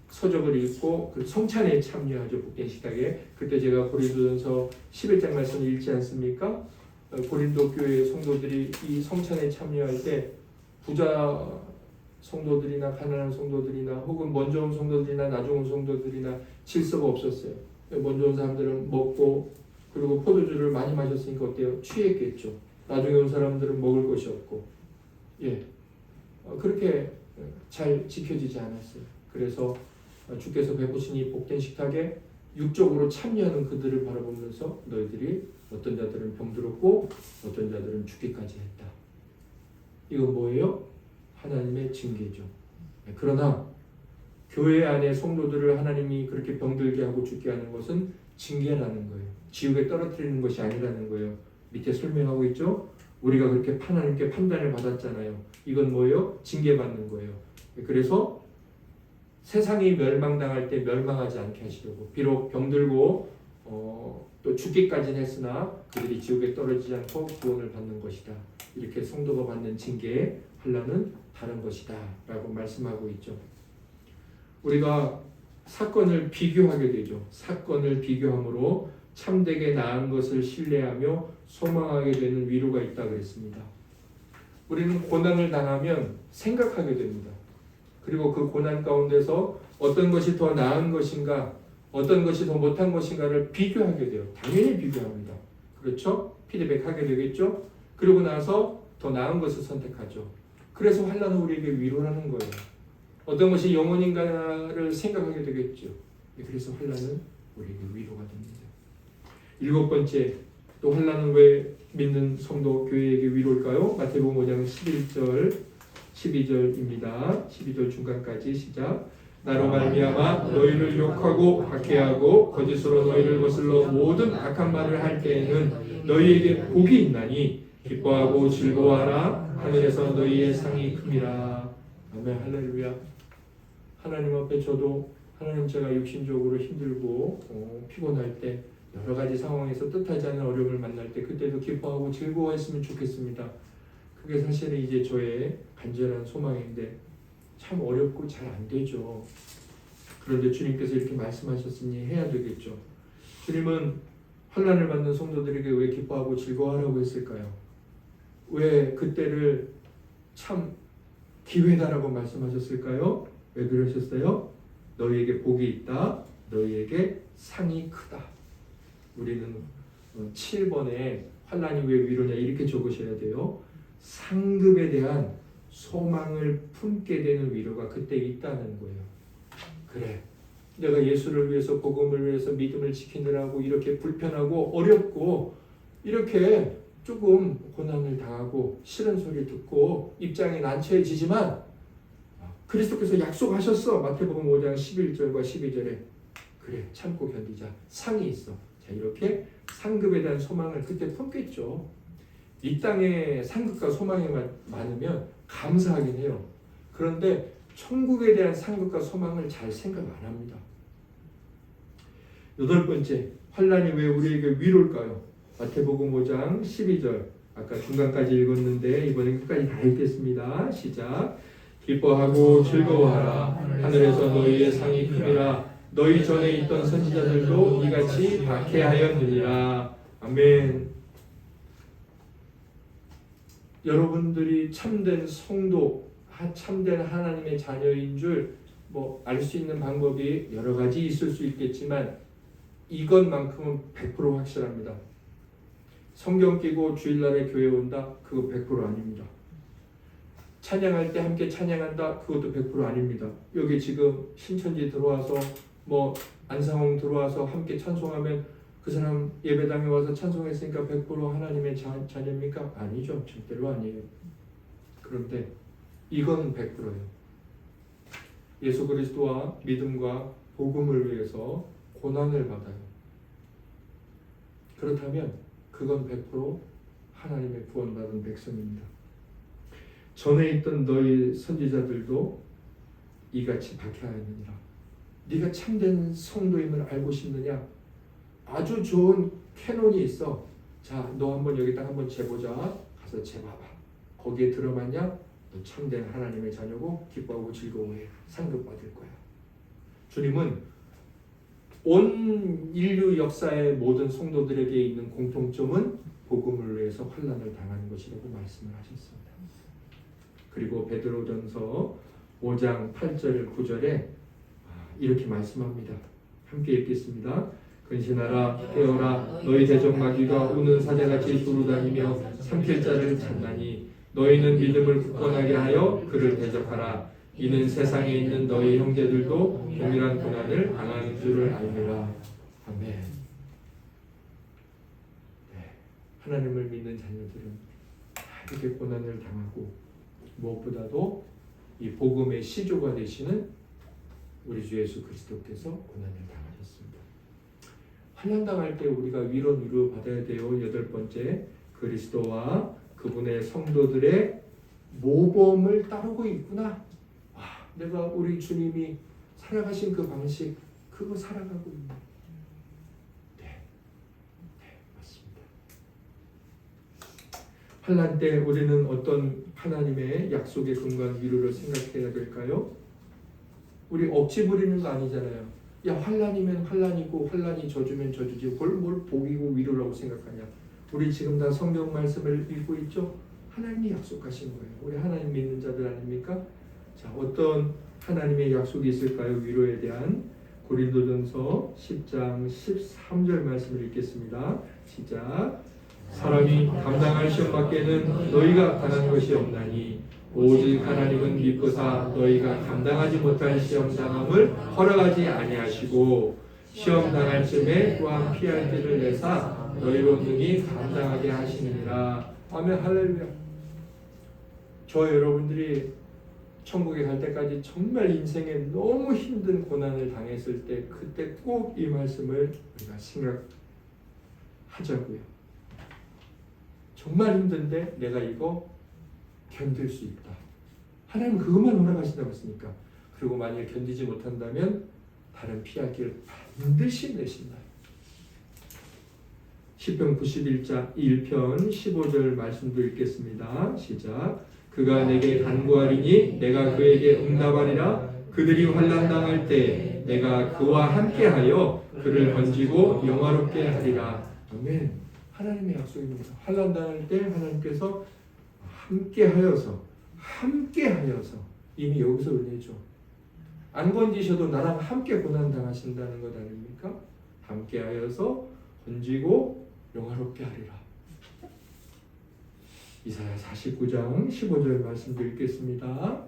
S1: 서적을 읽고 그 성찬에 참여하죠. 복된 식탁에. 그때 제가 고린도전서 11장 말씀을 읽지 않습니까? 고린도 교회 성도들이 이 성찬에 참여할 때 부자 성도들이나 가난한 성도들이나 혹은 먼저 온 성도들이나 나중 온 성도들이나 질서가 없었어요. 먼저 온 사람들은 먹고 그리고 포도주를 많이 마셨으니까 어때요? 취했겠죠. 나중에 온 사람들은 먹을 것이 없고, 그렇게 잘 지켜지지 않았어요. 그래서 주께서 베푸신 이 복된 식탁에 육적으로 참여하는 그들을 바라보면서 너희들이 어떤 자들은 병들었고 어떤 자들은 죽기까지 했다. 이건 뭐예요? 하나님의 징계죠. 그러나 교회 안에 성도들을 하나님이 그렇게 병들게 하고 죽게 하는 것은 징계라는 거예요. 지옥에 떨어뜨리는 것이 아니라는 거예요. 밑에 설명하고 있죠? 우리가 그렇게 하나님께 판단을 받았잖아요. 이건 뭐예요? 징계받는 거예요. 그래서 세상이 멸망당할 때 멸망하지 않게 하시려고, 비록 병들고 또 죽기까지는 했으나 그들이 지옥에 떨어지지 않고 구원을 받는 것이다. 이렇게 성도가 받는 징계의 환난은 다른 것이다 라고 말씀하고 있죠. 우리가 사건을 비교하게 되죠. 사건을 비교함으로 참되게 나은 것을 신뢰하며 소망하게 되는 위로가 있다 그랬습니다. 우리는 고난을 당하면 생각하게 됩니다. 그리고 그 고난 가운데서 어떤 것이 더 나은 것인가, 어떤 것이 더 못한 것인가를 비교하게 돼요. 당연히 비교합니다. 그렇죠? 피드백하게 되겠죠? 그리고 나서 더 나은 것을 선택하죠. 그래서 환난은 우리에게 위로라는 거예요. 어떤 것이 영원인가를 생각하게 되겠죠. 그래서 환난은 우리에게 위로가 됩니다. 일곱 번째, 또 환난은 왜 믿는 성도 교회에게 위로일까요? 마태복음 5장 12절입니다. 12절 중간까지 시작. 나로 말미암아 너희를 욕하고 박해하고 거짓으로 너희를 거슬러 모든 악한 말을 할 때에는 너희에게 복이 있나니 기뻐하고 즐거워하라. 하늘에서 너희의 상이 큼이라. 아멘. 할렐루야. 하나님 앞에 저도 하나님, 제가 육신적으로 힘들고 피곤할 때, 여러 가지 상황에서 뜻하지 않은 어려움을 만날 때 그때도 기뻐하고 즐거워했으면 좋겠습니다. 그게 사실은 이제 저의 간절한 소망인데 참 어렵고 잘 안 되죠. 그런데 주님께서 이렇게 말씀하셨으니 해야 되겠죠. 주님은 환난을 받는 성도들에게 왜 기뻐하고 즐거워하라고 했을까요? 왜 그때를 참 기회다라고 말씀하셨을까요? 왜 그러셨어요? 너희에게 복이 있다. 너희에게 상이 크다. 우리는 7번에 환난이 왜 위로냐 이렇게 적으셔야 돼요. 상급에 대한 소망을 품게 되는 위로가 그때 있다는 거예요. 그래, 내가 예수를 위해서, 복음을 위해서 믿음을 지키느라고 이렇게 불편하고 어렵고 이렇게 조금 고난을 당하고 싫은 소리 듣고 입장이 난처해지지만 그리스도께서 약속하셨어. 마태복음 5장 11절과 12절에 그래 참고 견디자. 상이 있어. 자, 이렇게 상급에 대한 소망을 그때 품겠죠. 이 땅에 상급과 소망이 많으면 감사하긴 해요. 그런데 천국에 대한 상급과 소망을 잘 생각 안 합니다. 8번째, 환난이 왜 우리에게 위로일까요? 마태복음 5장 12절. 아까 중간까지 읽었는데 이번엔 끝까지 다 읽겠습니다. 시작. 기뻐하고 즐거워하라. 하늘에서 너희의 상이 큼이라. 너희 전에 있던 선지자들도 이같이 박해하였느니라. 아멘. 여러분들이 참된 성도, 참된 하나님의 자녀인 줄 알 수 있는 방법이 여러 가지 있을 수 있겠지만 이것만큼은 100% 확실합니다. 성경 끼고 주일날에 교회 온다? 그거 100% 아닙니다. 찬양할 때 함께 찬양한다? 그것도 100% 아닙니다. 여기 지금 신천지 들어와서 안상홍 들어와서 함께 찬송하면 그 사람 예배당에 와서 찬송했으니까 100% 하나님의 자녀입니까? 아니죠. 절대로 아니에요. 그런데 이건 100%예요. 예수 그리스도와 믿음과 복음을 위해서 고난을 받아요. 그렇다면 그건 100% 하나님의 구원받은 백성입니다. 전에 있던 너희 선지자들도 이같이 박해하였느니라. 네가 참된 성도임을 알고 싶느냐? 아주 좋은 캐논이 있어. 자, 너 한번 여기다 한번 재보자. 가서 재봐봐. 거기에 들어맞냐? 너 참된 하나님의 자녀고 기뻐하고 즐거워해. 상급 받을 거야. 주님은 온 인류 역사의 모든 성도들에게 있는 공통점은 복음을 위해서 환난을 당하는 것이라고 말씀을 하셨습니다. 그리고 베드로전서 5장 8절 9절에 이렇게 말씀합니다. 함께 읽겠습니다. 근신하라 깨어라 너희 대적 마귀가 우는 사자같이 두루다니며 삼킬 자를 찾나니 너희는 믿음을 굳건하게 하여 그를 대적하라. 이는 세상에 있는 너희 형제들도 동일한 고난을 당하는 줄을 알미라. 아멘. 네, 하나님을 믿는 자녀들은 이렇게 고난을 당하고 무엇보다도 이 복음의 시조가 되시는 우리 주 예수 그리스도께서 고난을 당하셨습니다. 환난 당할 때 우리가 위로 받아야 돼요. 8번째, 그리스도와 그분의 성도들의 모범을 따르고 있구나. 내가 우리 주님이 살아가신 그 방식 그거 살아가고 있네. 네, 맞습니다. 환난 때 우리는 어떤 하나님의 약속의 근거한 위로를 생각해야 될까요? 우리 억지 부리는 거 아니잖아요. 야, 환난이면 환난이고 환난이 저주면 저주지 뭘 복이고 위로라고 생각하냐. 우리 지금 다 성경 말씀을 읽고 있죠? 하나님이 약속하신 거예요. 우리 하나님 믿는 자들 아닙니까? 자, 어떤 하나님의 약속이 있을까요? 위로에 대한 고린도전서 10장 13절 말씀을 읽겠습니다. 시작. 사람이 감당할 시험 밖에는 너희가 당한 것이 없나니 오직 하나님은 미쁘사 너희가 감당하지 못할 시험 당함을 허락하지 아니하시고 시험 당할 쯤에 또한 피할 길을 내사 너희로 능히 감당하게 하시느니라. 아멘. 할렐루야. 저 여러분들이 천국에 갈 때까지 정말 인생에 너무 힘든 고난을 당했을 때 그때 꼭 이 말씀을 우리가 생각하자고요. 정말 힘든데 내가 이거 견딜 수 있다. 하나님 그것만 허락하신다고 했으니까. 그리고 만일 견디지 못한다면 다른 피할 길을 반드시 내신다. 시편 91장 1편 15절 말씀도 읽겠습니다. 시작. 그가 내게 간구하리니 내가 그에게 응답하리라. 그들이 환난당할 때 내가 그와 함께하여 그를 건지고 영화롭게 하리라. 아멘. 하나님의 약속입니다. 환난당할 때 하나님께서 함께하여서 이미 여기서 은혜죠. 안 건지셔도 나랑 함께 고난 당하신다는 것 아닙니까? 함께하여서 건지고 영화롭게 하리라. 이사야 49장 15절 말씀도 읽겠습니다.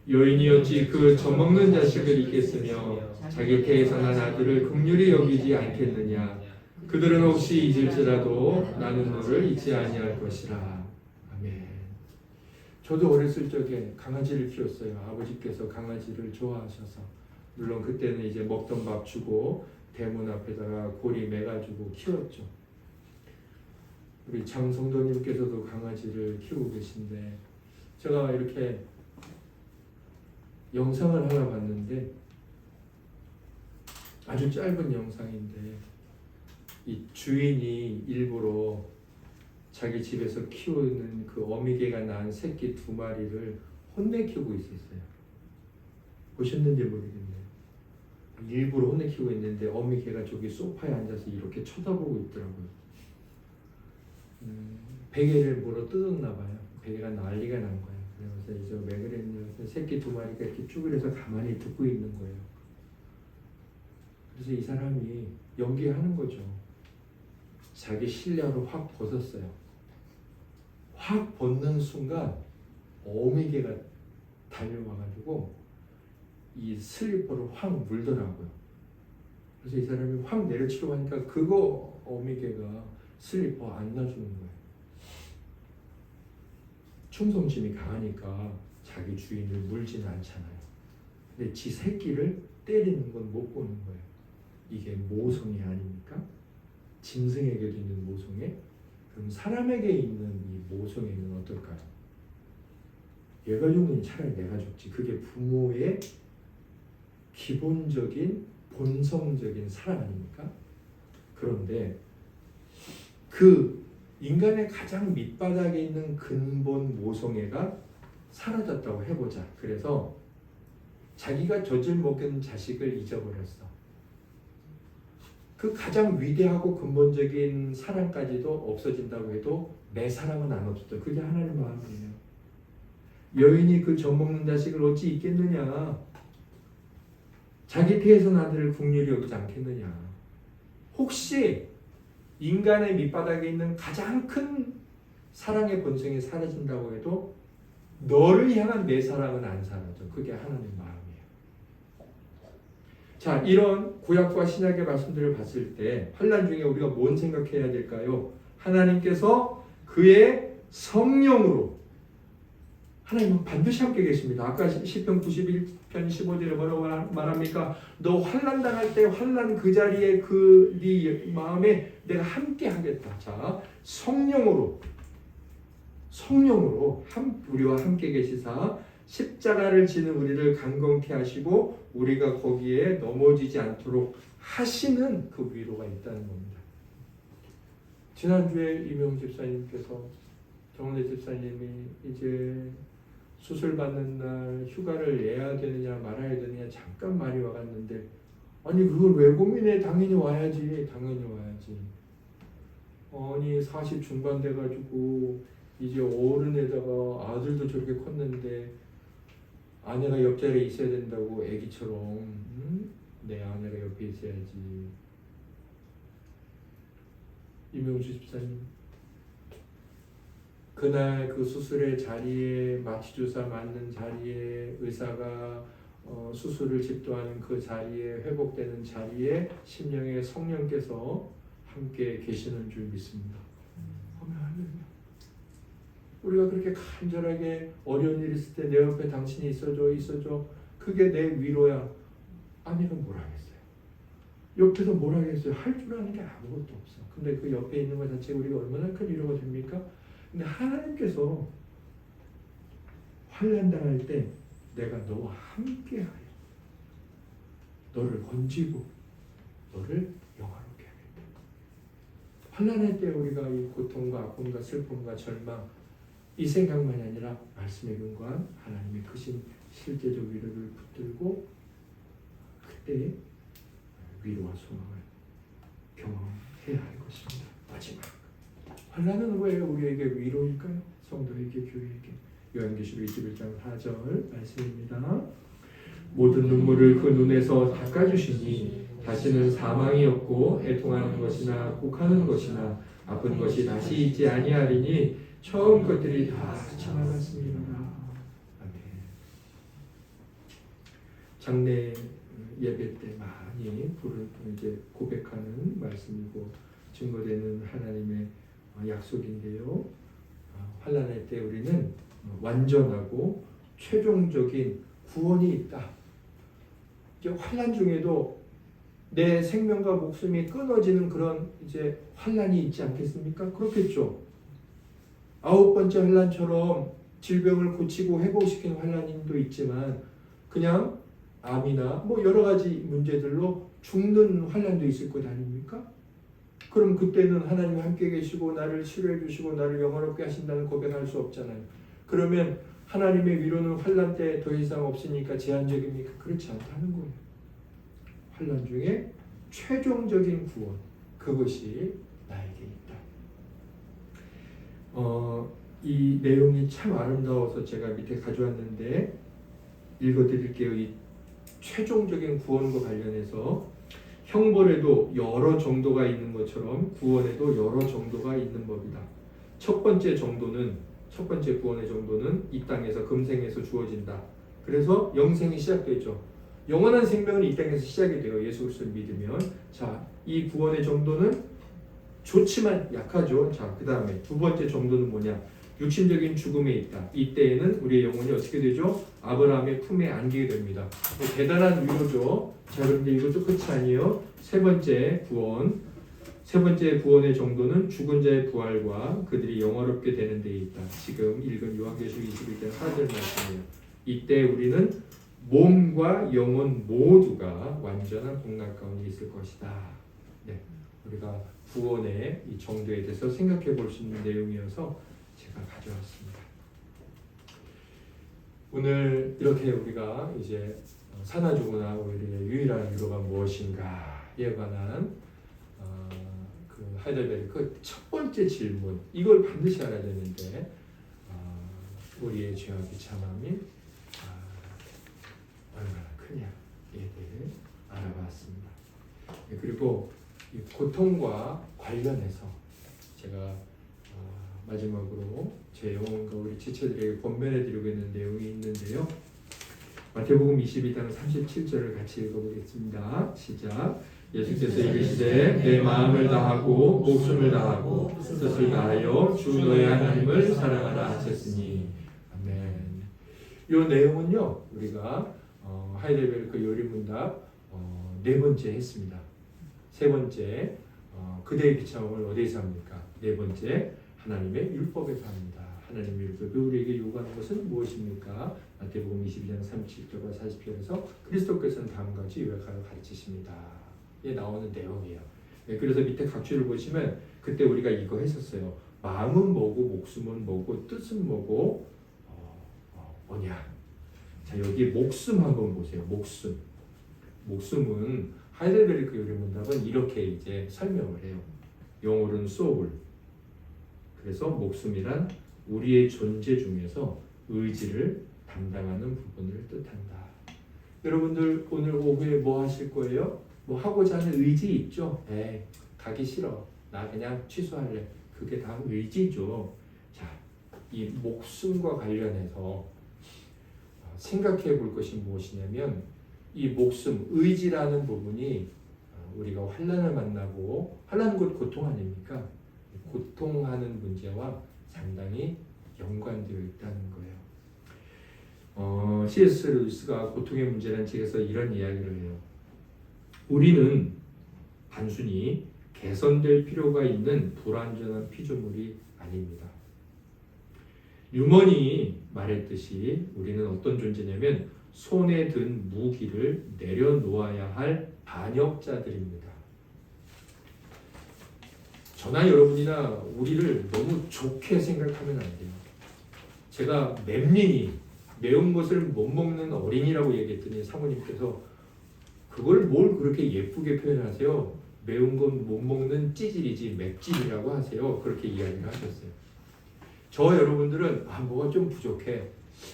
S1: 여인이 어찌 그 젖먹는 자식을 잊겠으며 자기 태에서 난 아들을 긍휼히 여기지 않겠느냐. 그들은 혹시 잊을지라도 나는 너를 잊지 아니할 것이라. 아멘. 저도 어렸을 적에 강아지를 키웠어요. 아버지께서 강아지를 좋아하셔서. 물론 그때는 이제 먹던 밥 주고 대문 앞에다가 고리 매가지고 키웠죠. 우리 장성도님께서도 강아지를 키우고 계신데 제가 이렇게 영상을 하나 봤는데 아주 짧은 영상인데 이 주인이 일부러 자기 집에서 키우는 그 어미개가 낳은 새끼 2마리를 혼내키우고 있었어요. 보셨는지 모르겠네요. 일부러 혼내키우고 있는데 어미개가 저기 소파에 앉아서 이렇게 쳐다보고 있더라고요. 베개를 물어 뜯었나 봐요. 베개가 난리가 난 거예요. 그래서 이제 왜 그랬냐? 새끼 2마리가 이렇게 쭈그려서 가만히 듣고 있는 거예요. 그래서 이 사람이 연기하는 거죠. 자기 실내화를 확 벗었어요. 확 벗는 순간 어미개가 달려와가지고 이 슬리퍼를 확 물더라고요. 그래서 이 사람이 확 내려치려고 하니까 그거 어미개가 슬리퍼 안 놔주는 거예요. 충성심이 강하니까 자기 주인을 물지는 않잖아요. 근데 지 새끼를 때리는 건 못 보는 거예요. 이게 모성애 아닙니까? 짐승에게도 있는 모성애. 그럼 사람에게 있는 이 모성애는 어떨까요? 얘가 죽는 차라리 내가 죽지. 그게 부모의 기본적인 본성적인 사랑 아닙니까? 그런데 그 인간의 가장 밑바닥에 있는 근본 모성애가 사라졌다고 해보자. 그래서 자기가 젖을 먹은 자식을 잊어버렸어. 그 가장 위대하고 근본적인 사랑까지도 없어진다고 해도 내 사랑은 안 없어져. 그게 하나님의 마음이에요. 여인이 그 젖 먹는 자식을 어찌 잊겠느냐. 자기 태에서 나들을 국률이 여기지 않겠느냐. 혹시 인간의 밑바닥에 있는 가장 큰 사랑의 본성이 사라진다고 해도 너를 향한 내 사랑은 안 사라져. 그게 하나님의 마음이에요. 자, 이런 구약과 신약의 말씀들을 봤을 때 환난 중에 우리가 뭔 생각해야 될까요? 하나님께서 그의 성령으로 하나님은 반드시 함께 계십니다. 아까 시편 91편 15절에 뭐라고 말합니까? 너 환난 당할 때 환난 그 자리에 그 네 마음에 내가 함께 하겠다. 자, 성령으로 우리와 함께 계시사 십자가를 지는 우리를 강건케 하시고 우리가 거기에 넘어지지 않도록 하시는 그 위로가 있다는 겁니다. 지난주에 이명 집사님께서 정원래 집사님이 이제 수술 받는 날 휴가를 내야 되느냐 말아야 되느냐 잠깐 말이 와갔는데 아니 그걸 왜 고민해? 당연히 와야지. 아니 40 중반 돼가지고 이제 어른에다가 아들도 저렇게 컸는데 아내가 옆자리에 있어야 된다고 애기처럼 내 아내가 옆에 있어야지. 이명주 집사님 그날 그 수술의 자리에 마취주사 맞는 자리에 의사가 수술을 집도하는 그 자리에 회복되는 자리에 심령의 성령께서 함께 계시는 줄 믿습니다. 할렐루야. 우리가 그렇게 간절하게 어려운 일 있을 때 내 옆에 당신이 있어줘. 그게 내 위로야. 아내가 뭘 하겠어요? 옆에서 뭘 하겠어요? 할 줄 아는 게 아무것도 없어. 근데 그 옆에 있는 것 자체가 우리가 얼마나 큰 위로가 됩니까? 근데 하나님께서 환난 당할 때 내가 너와 함께하여 너를 건지고 너를 영화롭게 하겠다. 환난할 때 우리가 이 고통과 아픔과 슬픔과 절망 이 생각만이 아니라 말씀의 근거한 하나님의 크신 실제적 위로를 붙들고 그때 위로와 소망을 경험해야 할 것입니다. 마지막 환난은 왜 우리에게 위로일까요? 성도에게, 교회에게. 요한계시록 21장 4절 말씀입니다. 모든 눈물을 그 눈에서 닦아주시니 다시는 사망이 없고 애통하는 것이나 곡하는 것이나 아픈 것이 다시 있지 아니하리니 처음 것들이 다 지나갔습니다. 아멘. 장례 예배 때 많이 부른 이제 고백하는 말씀이고 증거되는 하나님의 약속인데요. 환난할 때 우리는 완전하고 최종적인 구원이 있다. 이제 환난 중에도 내 생명과 목숨이 끊어지는 그런 이제 환난이 있지 않겠습니까? 그렇겠죠. 9번째 환난처럼 질병을 고치고 회복시키는 환난도 있지만 그냥 암이나 뭐 여러 가지 문제들로 죽는 환난도 있을 것 아닙니까? 그럼 그때는 하나님 함께 계시고 나를 치료해 주시고 나를 영원롭게 하신다는 고백할 수 없잖아요. 그러면 하나님의 위로는 환난 때 더 이상 없으니까 제한적입니까? 그렇지 않다는 거예요. 환난 중에 최종적인 구원, 그것이 나에게 있다. 이 내용이 참 아름다워서 제가 밑에 가져왔는데 읽어드릴게요. 이 최종적인 구원과 관련해서 형벌에도 여러 정도가 있는 것처럼 구원에도 여러 정도가 있는 법이다. 첫 번째 구원의 정도는 이 땅에서 금생에서 주어진다. 그래서 영생이 시작되죠. 영원한 생명은 이 땅에서 시작이 돼요. 예수 그리스도를 믿으면. 자, 이 구원의 정도는 좋지만 약하죠. 자, 그 다음에 두 번째 정도는 뭐냐? 육신적인 죽음에 있다. 이때에는 우리의 영혼이 어떻게 되죠? 아브라함의 품에 안기게 됩니다. 대단한 위로죠. 자, 그런데 이것도 끝이 아니에요. 세 번째 구원의 정도는 죽은 자의 부활과 그들이 영화롭게 되는 데에 있다. 지금 읽은 요한계시록 21장 4절 말씀이에요. 이때 우리는 몸과 영혼 모두가 완전한 복락 가운데 있을 것이다. 네, 우리가 구원의 이 정도에 대해서 생각해 볼 수 있는 내용이어서 제가 가져왔습니다. 오늘 이렇게 우리가 이제 사나 죽으나 우리의 유일한 위로가 무엇인가에 관한 그 하이델베르크 첫 번째 질문, 이걸 반드시 알아야 되는데 우리의 죄와 비참함이 얼마나 크냐에 대해 알아봤습니다. 그리고 이 고통과 관련해서 제가 마지막으로 제 영혼과 우리 지체들에게 권면해 드리고 있는 내용이 있는데요. 마태복음 22장 37절을 같이 읽어보겠습니다. 시작. 예수께서 이르시되 내 마음을 다하고 목숨을 다하고 뜻을 다하여 주 너의 하나님을 사랑하라 하셨으니. 아멘. 이 내용은요, 우리가 하이델베르크 요리문답 네 번째 했습니다. 세 번째 그대의 비참함을 어디에서 합니까? 네 번째 하나님의 율법에서 합니다. 하나님의 율법이 우리에게 요구하는 것은 무엇입니까? 마태복음 22장 37절과 40절에서 그리스도께서는 다음과 같이 요약하여 가르치십니다. 에 나오는 내용이에요. 네, 그래서 밑에 각주를 보시면 그때 우리가 이거 했었어요. 마음은 뭐고 목숨은 뭐고 뜻은 뭐고 뭐냐? 자, 여기 목숨 한번 보세요. 목숨은 하이델베르크 요리문답은 이렇게 이제 설명을 해요. 영어로는 soul. 그래서 목숨이란 우리의 존재 중에서 의지를 담당하는 부분을 뜻한다. 여러분들 오늘 오후에 뭐 하실 거예요? 뭐 하고자 하는 의지 있죠? 가기 싫어. 나 그냥 취소할래. 그게 다 의지죠. 자, 이 목숨과 관련해서 생각해 볼 것이 무엇이냐면 이 목숨, 의지라는 부분이 우리가 환난을 만나고 환난은 곧 고통 아닙니까? 고통하는 문제와 상당히 연관되어 있다는 거예요. C.S. 루이스가 고통의 문제라는 책에서 이런 이야기를 해요. 우리는 단순히 개선될 필요가 있는 불완전한 피조물이 아닙니다. 뉴먼이 말했듯이 우리는 어떤 존재냐면 손에 든 무기를 내려놓아야 할 반역자들입니다. 저나 여러분이나 우리를 너무 좋게 생각하면 안 돼요. 제가 맵린이 매운 것을 못 먹는 어린이라고 얘기했더니 사모님께서 그걸 뭘 그렇게 예쁘게 표현하세요? 매운 건 못 먹는 찌질이지 맵찔이라고 하세요. 그렇게 이야기를 하셨어요. 저 여러분들은 뭐가 좀 부족해.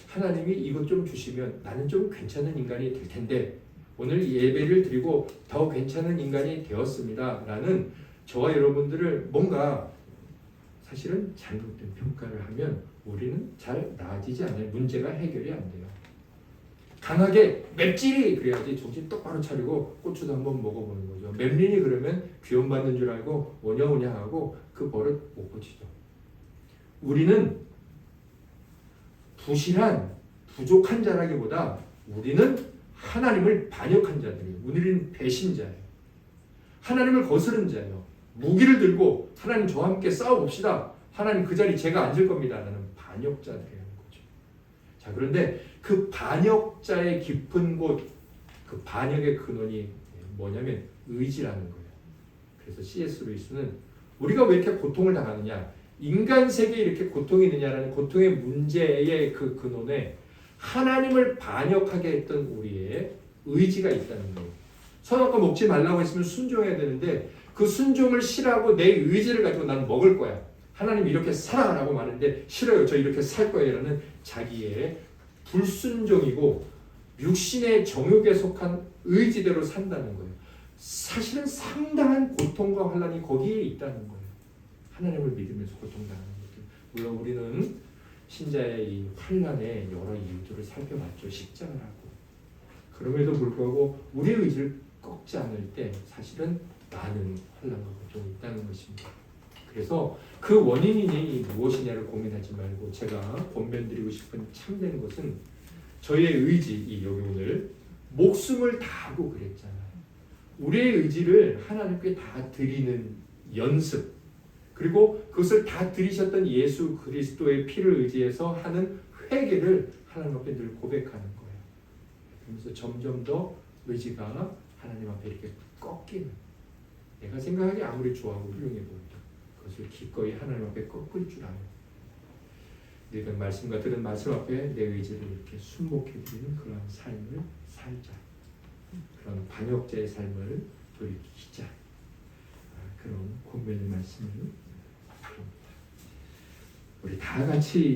S1: 하나님이 이것 좀 주시면 나는 좀 괜찮은 인간이 될 텐데 오늘 예배를 드리고 더 괜찮은 인간이 되었습니다. 라는 저와 여러분들을 뭔가 사실은 잘못된 평가를 하면 우리는 잘 나아지지 않아요. 문제가 해결이 안 돼요. 강하게 맵찔이 그래야지 정신 똑바로 차리고 고추도 한번 먹어보는 거죠. 맵린이 그러면 귀염받는 줄 알고 오냐오냐 하고 그 버릇 못 고치죠. 우리는 부실한 부족한 자라기보다 우리는 하나님을 반역한 자들이에요. 우리는 배신자예요. 하나님을 거스른 자예요. 무기를 들고 하나님 저와 함께 싸워봅시다. 하나님 그 자리 제가 앉을 겁니다. 라는 반역자들이라는 거죠. 자, 그런데 그 반역자의 깊은 곳, 그 반역의 근원이 뭐냐면 의지라는 거예요. 그래서 C.S. 루이스는 우리가 왜 이렇게 고통을 당하느냐, 인간 세계에 이렇게 고통이 있느냐라는 고통의 문제의 그 근원에 하나님을 반역하게 했던 우리의 의지가 있다는 거예요. 선악과 먹지 말라고 했으면 순종해야 되는데 그 순종을 싫어하고 내 의지를 가지고 나는 먹을 거야. 하나님 이렇게 살아가라고 말하는데 싫어요. 저 이렇게 살 거예요. 라는 자기의 불순종이고 육신의 정욕에 속한 의지대로 산다는 거예요. 사실은 상당한 고통과 환난이 거기에 있다는 거예요. 하나님을 믿으면서 고통당하는 것들. 물론 우리는 신자의 이 환난의 여러 이유들을 살펴봤죠. 십자가를 하고. 그럼에도 불구하고 우리의 의지를 꺾지 않을 때 사실은 많은 환난과 고통이 있다는 것입니다. 그래서 그 원인이 무엇이냐를 고민하지 말고 제가 권면드리고 싶은 참된 것은 저희의 의지, 여기 오늘 목숨을 다하고 그랬잖아요. 우리의 의지를 하나님께 다 드리는 연습, 그리고 그것을 다 드리셨던 예수 그리스도의 피를 의지해서 하는 회개를 하나님 앞에 늘 고백하는 거예요. 그러면서 점점 더 의지가 하나님 앞에 이렇게 꺾이는, 내가 생각하기 아무리 좋아하고 훌륭해 보여도 그것을 기꺼이 하나님 앞에 꺾을 줄 아는, 읽은 말씀과 들은 말씀 앞에 내 의지를 이렇게 순복해드리는 그런 삶을 살자. 그런 반역자의 삶을 돌이키자. 그런 권면의 말씀을 드립니다. 우리 다 같이